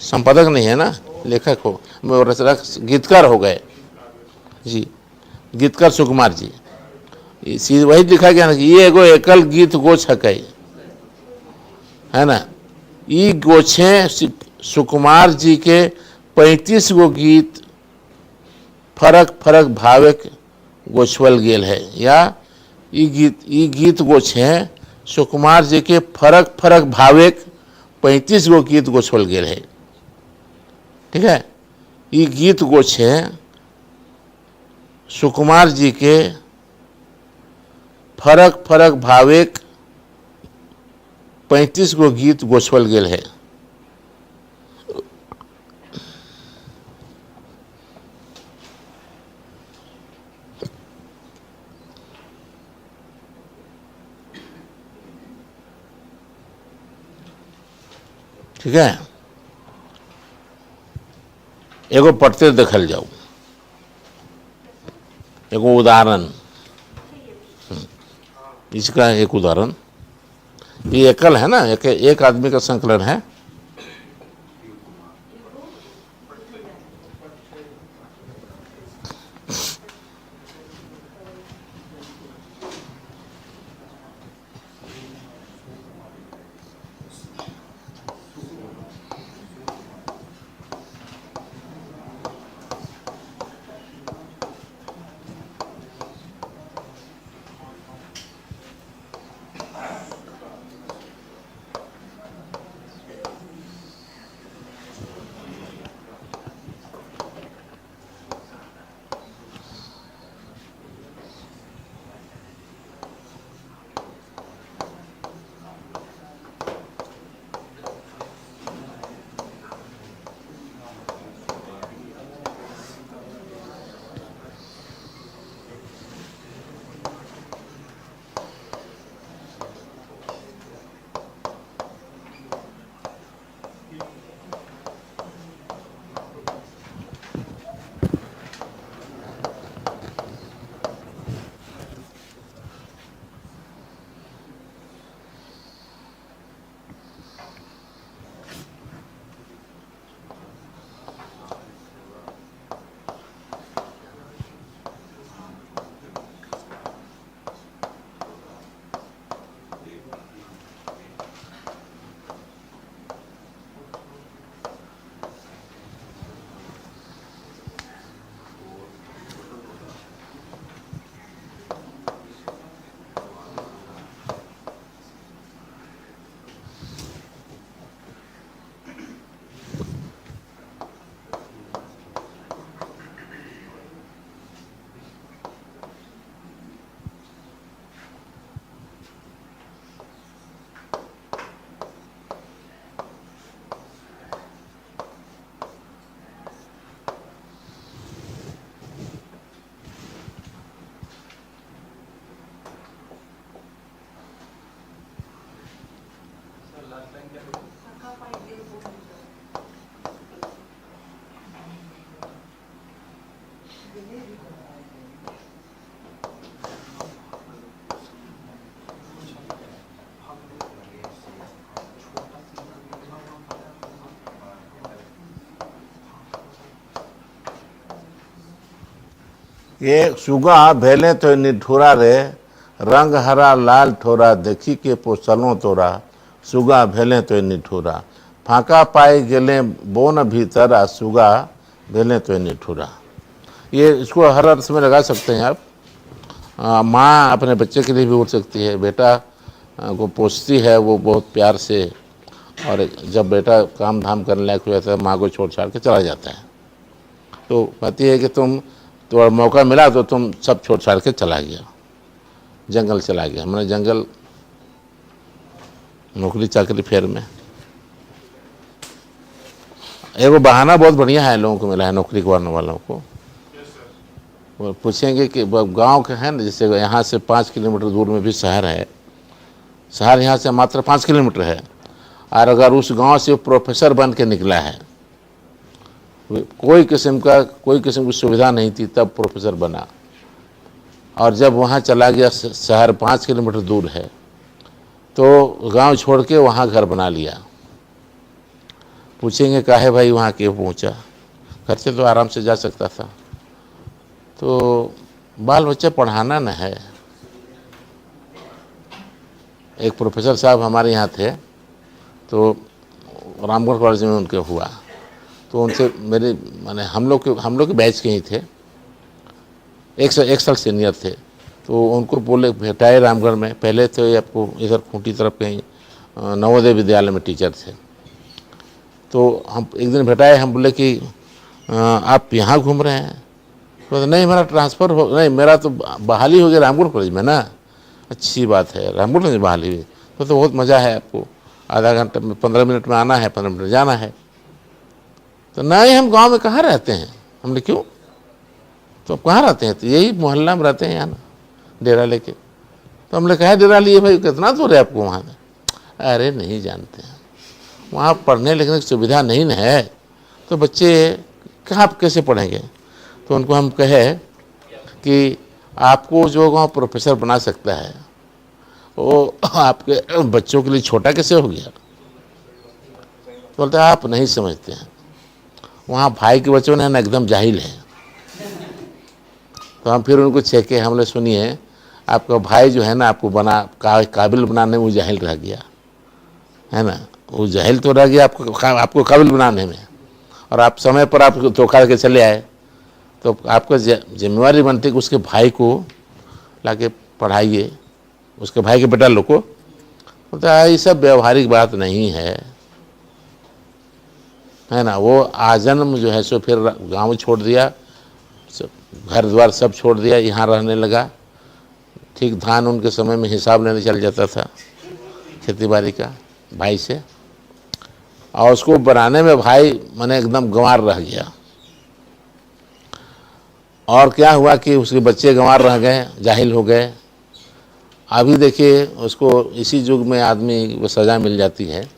संपादक नहीं है ना, लेखक हो, रचना गीतकार हो गए जी, गीतकार सुकुमार जी। वही लिखा गया ना कि ये एगो एकल गीत गो छकई, है ना। ई गोछे सुकुमार जी के 35 गो गीत फरक फरक भावक गोछवल गेल है, या ई गीत गोछे सुकुमार जी के फरक फरक भावक 35 गो गीत गोछवल गेल है, ठीक है। ई गीत गोछे सुकुमार जी के फरक फरक भावेक 35 गो गीत गोछवल गेल है। ठीक है, एगो पढ़ते देखल जाओ, एगो उदाहरण, इसका एक उदाहरण, ये एकल है ना, एक आदमी का संकलन है। ये सुगा भेले तो निठुरा रे, रंग हरा लाल ठोरा, देखी के पोसलों तोरा, सुगा भेले तो निठुरा, फाका पाए गेले बोन भीतर, आ सुगा भेले तो निठुरा। ये इसको हर अर्थ में लगा सकते हैं आप। माँ अपने बच्चे के लिए भी बोल सकती है, बेटा को पोसती है वो बहुत प्यार से, और जब बेटा काम धाम करने लायक हो जाता है माँ को छोड़ छाड़ के चला जाता है, तो कहती है कि तुम तो मौका मिला तो तुम सब छोड़ छाड़ के चला गया, जंगल चला गया। मैंने जंगल नौकरी चाकरी फेर में। एगो बहाना बहुत बढ़िया है लोगों को मिला है नौकरी करने वालों को। वो पूछेंगे कि गांव के हैं ना, जैसे यहाँ से 5 किलोमीटर दूर में भी शहर है, शहर यहाँ से मात्र 5 किलोमीटर है, और अगर उस गांव से प्रोफेसर बन के निकला है, कोई किस्म की सुविधा नहीं थी तब प्रोफेसर बना, और जब वहाँ चला गया, शहर 5 किलोमीटर दूर है, तो गांव छोड़ के वहाँ घर बना लिया। पूछेंगे काहे भाई वहाँ क्यों पहुँचा, घर से तो आराम से जा सकता था। तो बाल बच्चे पढ़ाना न है। एक प्रोफेसर साहब हमारे यहाँ थे, तो रामगढ़ कॉलेज में उनके हुआ, तो उनसे मेरे माने हम लोग के बैच के ही थे, एक साल सीनियर थे, तो उनको बोले भेटाए रामगढ़ में, पहले तो आपको इधर खूंटी तरफ कहीं नवोदय विद्यालय में टीचर थे। तो हम एक दिन भेटाए, हम बोले कि आप यहाँ घूम रहे हैं? तो नहीं मेरा ट्रांसफ़र हो, नहीं मेरा तो बहाली हो गया रामगढ़ कॉलेज में ना। अच्छी बात है, रामगढ़ कॉलेज में बहाली हुई तो बहुत मज़ा है आपको, आधा घंटा में 15 मिनट में आना है, 15 मिनट जाना है। तो नहीं हम गांव में कहाँ रहते हैं। हमने क्यों, तो आप कहाँ रहते हैं? तो यही मोहल्ला में रहते हैं यहाँ ना, डेरा लेके। तो हमने कहा डेरा लिए भाई, कितना दूर है आपको वहाँ से? अरे नहीं जानते हैं, वहाँ पढ़ने लिखने की सुविधा नहीं न है, तो बच्चे कहाँ कैसे पढ़ेंगे। तो उनको हम कहे कि आपको जो गाँव प्रोफेसर बना सकता है वो आपके बच्चों के लिए छोटा कैसे हो गया। तो बोलते आप नहीं समझते हैं, वहाँ भाई के बच्चों ने ना एकदम जाहिल है। तो हम फिर उनको छेके, हमने सुनिए आपका भाई जो है ना आपको काबिल बनाने में वो जाहिल रह गया है ना, वो जाहिल तो रह गया आपको काबिल बनाने में, और आप समय पर आप धोखा के चले आए, तो आपका जिम्मेवारी बनती है कि उसके भाई को लाके पढ़ाइए, उसके भाई के बेटा लोग को। तो ये सब व्यवहारिक बात नहीं है ना। वो आजन्म जो है सो फिर गांव छोड़ दिया, घर द्वार सब छोड़ दिया, यहाँ रहने लगा। ठीक धान उनके समय में हिसाब लेने चल जाता था खेती बाड़ी का भाई से, और उसको बनाने में भाई माने एकदम गंवार रह गया। और क्या हुआ कि उसके बच्चे गंवार रह गए, जाहिल हो गए। अभी देखिए उसको इसी युग में आदमी को सज़ा मिल जाती है।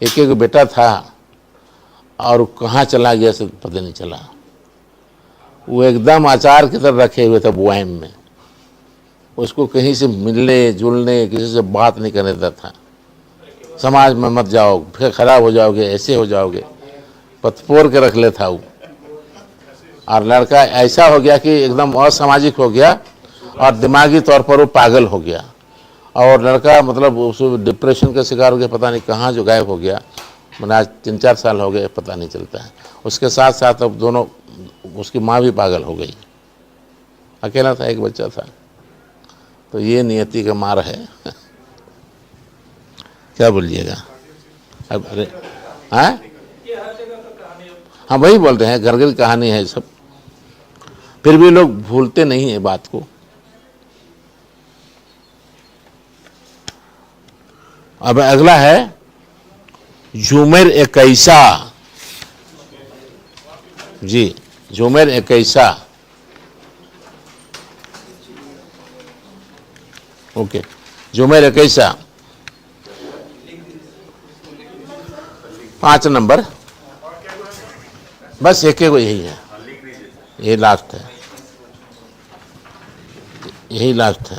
एक बेटा था और कहाँ चला गया से पता नहीं चला। वो एकदम अचार की तरह रखे हुए थे बुआम में, उसको कहीं से मिलने जुलने किसी से बात नहीं करने देता था। समाज में मत जाओ, फिर खराब हो जाओगे, ऐसे हो जाओगे, पथपोर के रख लेता वो। और लड़का ऐसा हो गया कि एकदम असामाजिक हो गया और दिमागी तौर पर वो पागल हो गया, और लड़का मतलब उस डिप्रेशन का शिकार हो गया, पता नहीं कहाँ जो गायब हो गया। मैंने आज 3-4 साल हो गए, पता नहीं चलता है। उसके साथ साथ अब दोनों, उसकी माँ भी पागल हो गई, अकेला था, एक बच्चा था। तो ये नियति का मार है। क्या बोलिएगा अब? अरे हाँ वही बोल रहे हैं, घर घर की कहानी है सब, फिर भी लोग भूलते नहीं है बात को। अब अगला है झूमेर 21 जी, झूमेर 21। ओके, झूमेर 21 5 नंबर, बस एक यही है। ये लास्ट है, यही लास्ट है।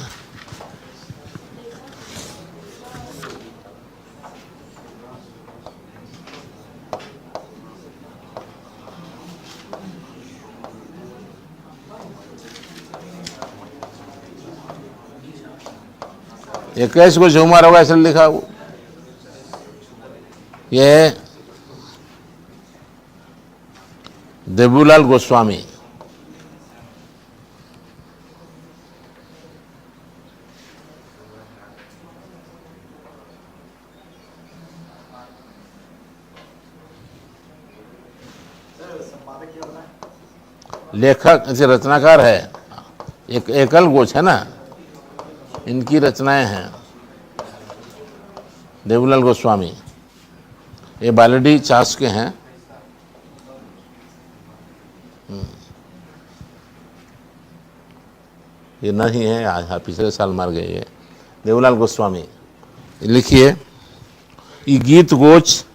ये कैसे को झूमर होगा ऐसे लिखा हो। ये देबूलाल गोस्वामी, लेखक ऐसे रचनाकार है, एक एकल गोच है ना, इनकी रचनाएं हैं देबूलाल गोस्वामी। ये बालडी चास के हैं। ये नहीं है, आज पिछले साल मर गए ये देबूलाल गोस्वामी। लिखिए, ये गीत गोच,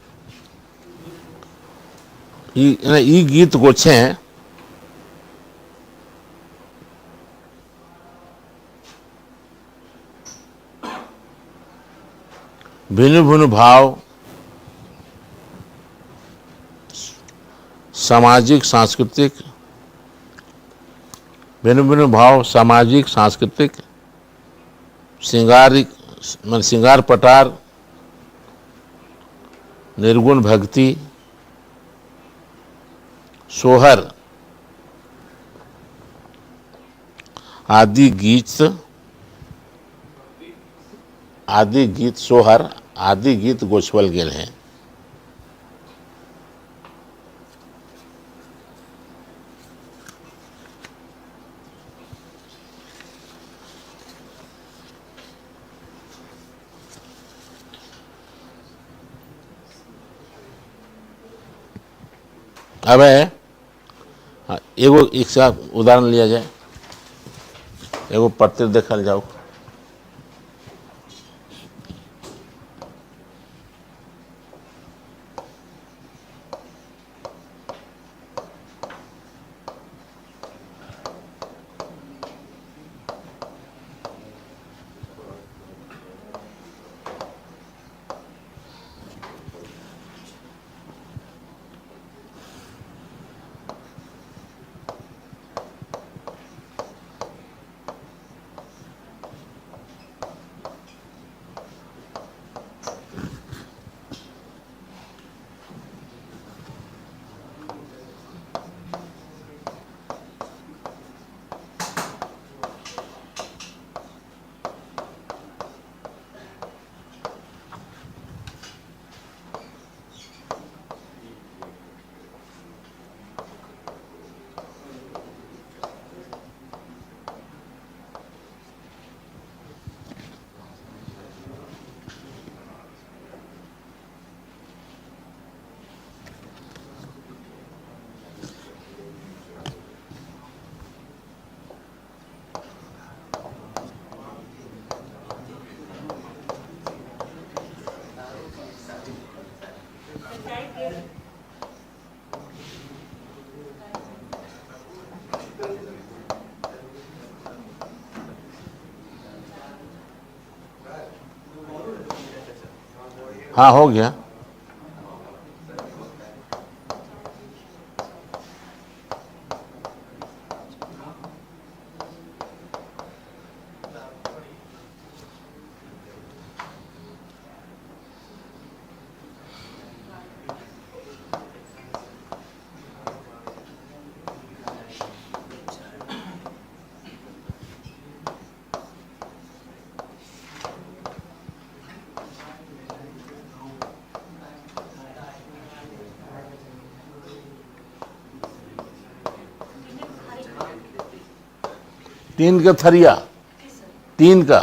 ये गीत गोछे भिन्न भिन्न भाव सामाजिक सांस्कृतिक, भिन्न भिन्न भाव सामाजिक सांस्कृतिक, श्रृंगार पटार, निर्गुण भक्ति, सोहर आदि गीत सोहर आदि गीत गोछवल गेल हैं। अब एगो एक साथ उदाहरण लिया जाए, एगो पत्र देखल जाओ। हाँ, हो गया। टीन का थरिया, टीन का,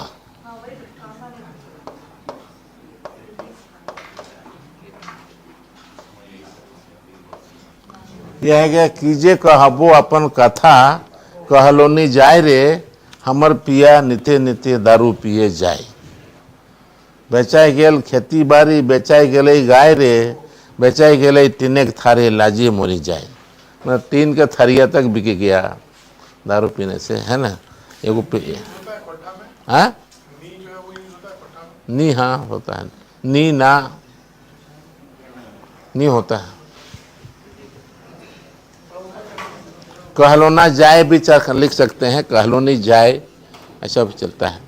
यह है क्या कीजे कहबो अपन कथा, कहलोनी जाय रे हमर पिया नित्य नित्य दारू पिए जाए। बेचाई गेल खेती बाड़ी, बेचाई गेले गाय रे, बेचाई गेले टिनेक थारे लाजिए मोरी जाए। मतलब टीन का थरिया तक बिक गया दारू पीने से, है ना। एगो हाँ नी, हाँ होता है, नी ना नी होता है। कहलोना जाए भी लिख सकते हैं, कहलोनी जाए, ऐसा भी चलता है।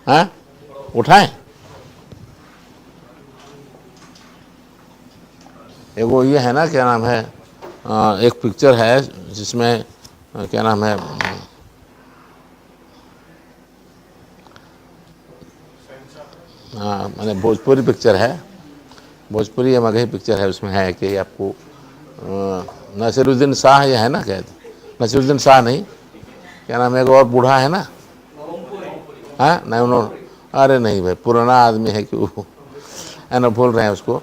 हाँ उठाएं। एगो ये है ना, क्या नाम है, एक पिक्चर है जिसमें क्या नाम है, हाँ मैंने भोजपुरी पिक्चर है, भोजपुरी या मगही पिक्चर है, उसमें है कि आपको नसीरुद्दीन शाह ये है ना, क्या नसीरुद्दीन शाह नहीं, क्या नाम है, एक और बूढ़ा है ना, हाँ नहीं उन्होंने, अरे नहीं भाई पुराना आदमी है कि वो, है ना, भूल रहे हैं उसको।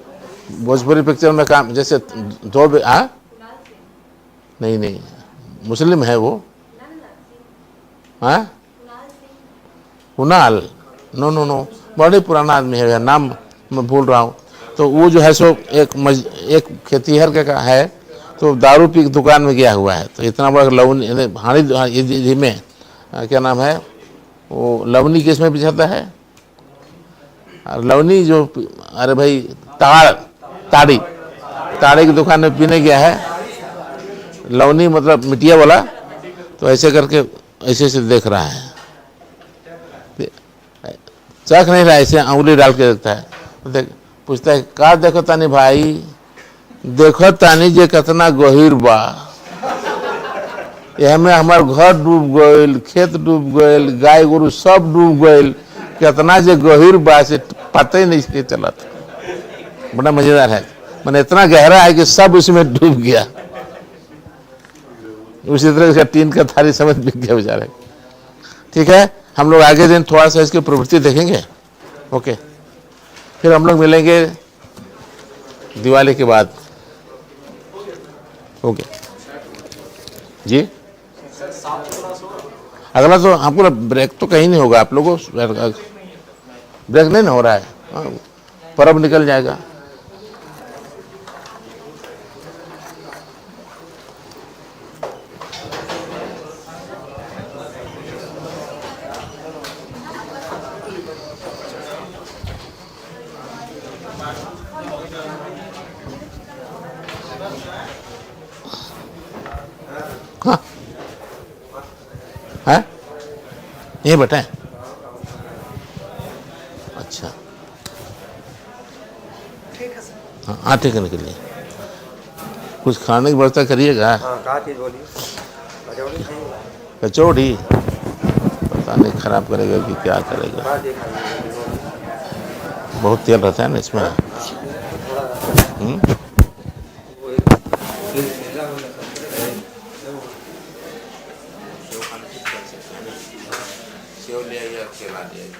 भोजपुरी पिक्चर में काम, जैसे दो हाँ नहीं नहीं मुस्लिम है वो, हाँ कुणाल, नो नो नो, बड़े पुराना आदमी है, नाम मैं भूल रहा हूँ। तो वो जो है सो एक खेतीहर का है, तो दारू पी दुकान में गया हुआ है, तो इतना बड़ा लवनी हाड़ी में क्या नाम है वो, लवनी किस में बिछाता है, और लवनी जो, अरे भाई ताड़ी ताड़ी की दुकान में पीने गया है, लवनी मतलब मिटिया वाला, तो ऐसे करके ऐसे से देख रहा है, चख नहीं रहा, ऐसे उंगली डाल के देखता है, देख पूछता है का देखो तानी भाई, देखो तानी जे कितना गहीर बा, यह में हमार घर डूब गईल, खेत डूब गईल, गाय गोरु सब डूब गईल, कितना जे गहीर बा से पता ही नहीं चला था। बड़ा मजेदार है, मैंने इतना गहरा है कि सब उसमें डूब गया। उसी तरह से टीन का थाली समझ बिक गया बेचारे। ठीक है, हम लोग आगे दिन थोड़ा सा इसकी प्रवृत्ति देखेंगे। ओके, फिर हम लोग मिलेंगे दिवाली के बाद। ओके जी, अगला तो आपको ब्रेक तो कहीं नहीं होगा, आप लोगों ब्रेक नहीं ना हो रहा है, पर्व निकल जाएगा। हाँ है ये बेटा, अच्छा हाँ आटे करने के लिए कुछ खाने की व्यवस्था करिएगा। कचौड़ी पता नहीं खराब करेगा कि क्या करेगा, बहुत तेल रहता है ना इसमें। सेव ले आइए, केला ले आइए।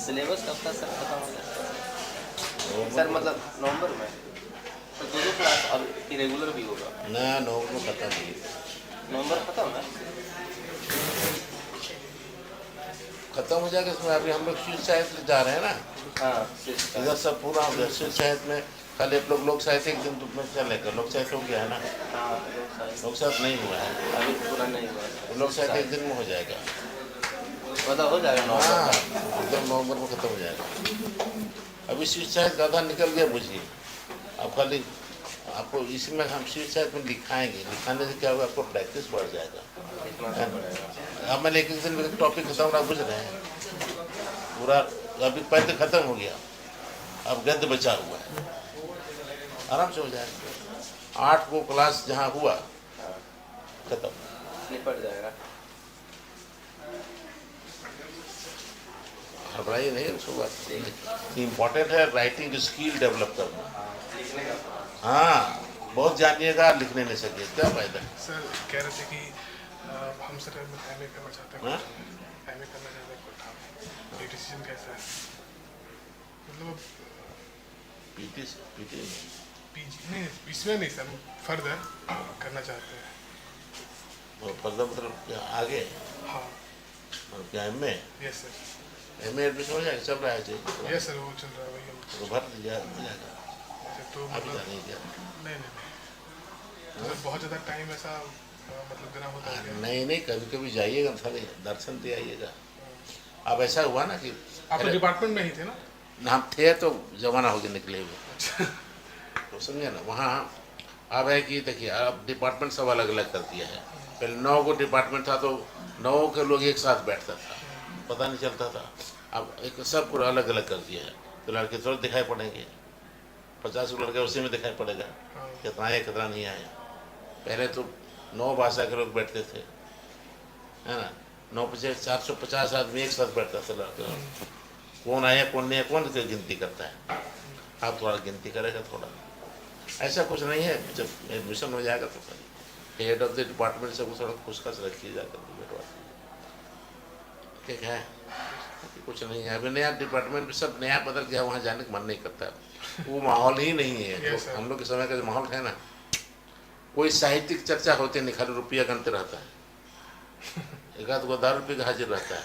सिलेबस कब तक सर खत्म हो जाएगा सर, मतलब नवंबर में तो दो क्लास अब इरेगुलर भी होगा ना, नवंबर खत्म नहीं, नवंबर खत्म है, खत्म हो जाएगा। इसमें अभी हम लोग शिव साहित्य जा रहे हैं ना, हाँ इधर सब पूरा हो गया। शिव साहित्य में खाली आप लोग साहित्य एक दिन में चलेगा, लोक साहित्य हो गया है ना, हाँ लोक साहित्य नहीं हुआ है अभी पूरा नहीं हुआ, लोक साहित्य एक दिन में हो जाएगा, मतलब हो जाएगा हाँ नवंबर एकदम नवंबर में खत्म हो जाएगा। अभी शिव साहित्य आधा निकल गया बुझिए, अब खाली आपको इसमें हम शिव साहित्य में लिखाएंगे, लिखाने से क्या होगा, आपको प्रैक्टिस बढ़ जाएगा। अब मैंने एक एक दिन टॉपिक खत्म रहा, बुझ रहे हैं पूरा, अभी पहले खत्म हो गया, अब गद्य बचा हुआ है, आराम से हो जाएगा। 8 को क्लास जहाँ हुआ खत्म, निपट जाएगा। घबराइए नहीं, उसको बात इम्पोर्टेंट है राइटिंग स्किल डेवलप करना। लिखने का हाँ, बहुत जानिएगा, लिखने नहीं सकिए, क्या फायदा। सर कह रहे थे कि हम सर एमए करना चाहते हैं, हाँ? एमए करना चाहते हैं कोटा, ये डिसीजन कैसा है? मतलब पीटी पीजी नहीं, इसमें नहीं सर, फर्दर करना चाहते हैं। फर्दर मतलब क्या आगे, हाँ मतलब क्या M A yes sir, admission हो जाएगा, चल रहा है चाहिए यस सर, वो चल रहा है वही हम। तो भर दिया मिल जाएगा, तो अभी मतलब जाने क्या। नहीं तो बहुत ज़्यादा टाइम ऐसा मतलब देना होता है क्या? नहीं नहीं, कभी कभी जाइएगा, खाली दर्शन दे आइएगा। अब ऐसा हुआ ना कि आप तो डिपार्टमेंट में ही थे ना? हम थे तो जमाना हो गया निकले हुए, तो समझे ना। वहाँ अब है कि देखिए, अब डिपार्टमेंट सब अलग अलग कर दिया है। पहले 9 को डिपार्टमेंट था तो 9 के लोग एक साथ बैठता था, पता नहीं चलता था। अब एक सब पूरा अलग अलग कर दिया है, तो लड़के थोड़े दिखाई पड़ेंगे, 50 लड़के उसी में दिखाई पड़ेगा कितना आए कितना नहीं आए। पहले तो 9 भाषा के लोग बैठते थे, है ना, 9 पचे 450 आदमी एक साथ बैठता था लड़के। कौन आया कौन नहीं आया कौन की गिनती करता है, आप थोड़ा गिनती करेगा थोड़ा, ऐसा कुछ नहीं है। जब एडमिशन हो जाएगा तो हेड ऑफ द डिपार्टमेंट से थोड़ा खुशखस रखिए जाकर, ठीक है। कुछ नहीं है, अभी नया डिपार्टमेंट सब नया बदल गया, वहाँ जाने का मन नहीं करता, वो माहौल ही नहीं है। Yes, तो हम लोग के समय का जो माहौल है ना, कोई साहित्यिक चर्चा होती नहीं, खाली रुपया गनते रहता है, एक आध को 10 रुपये का हाजिर रहता है।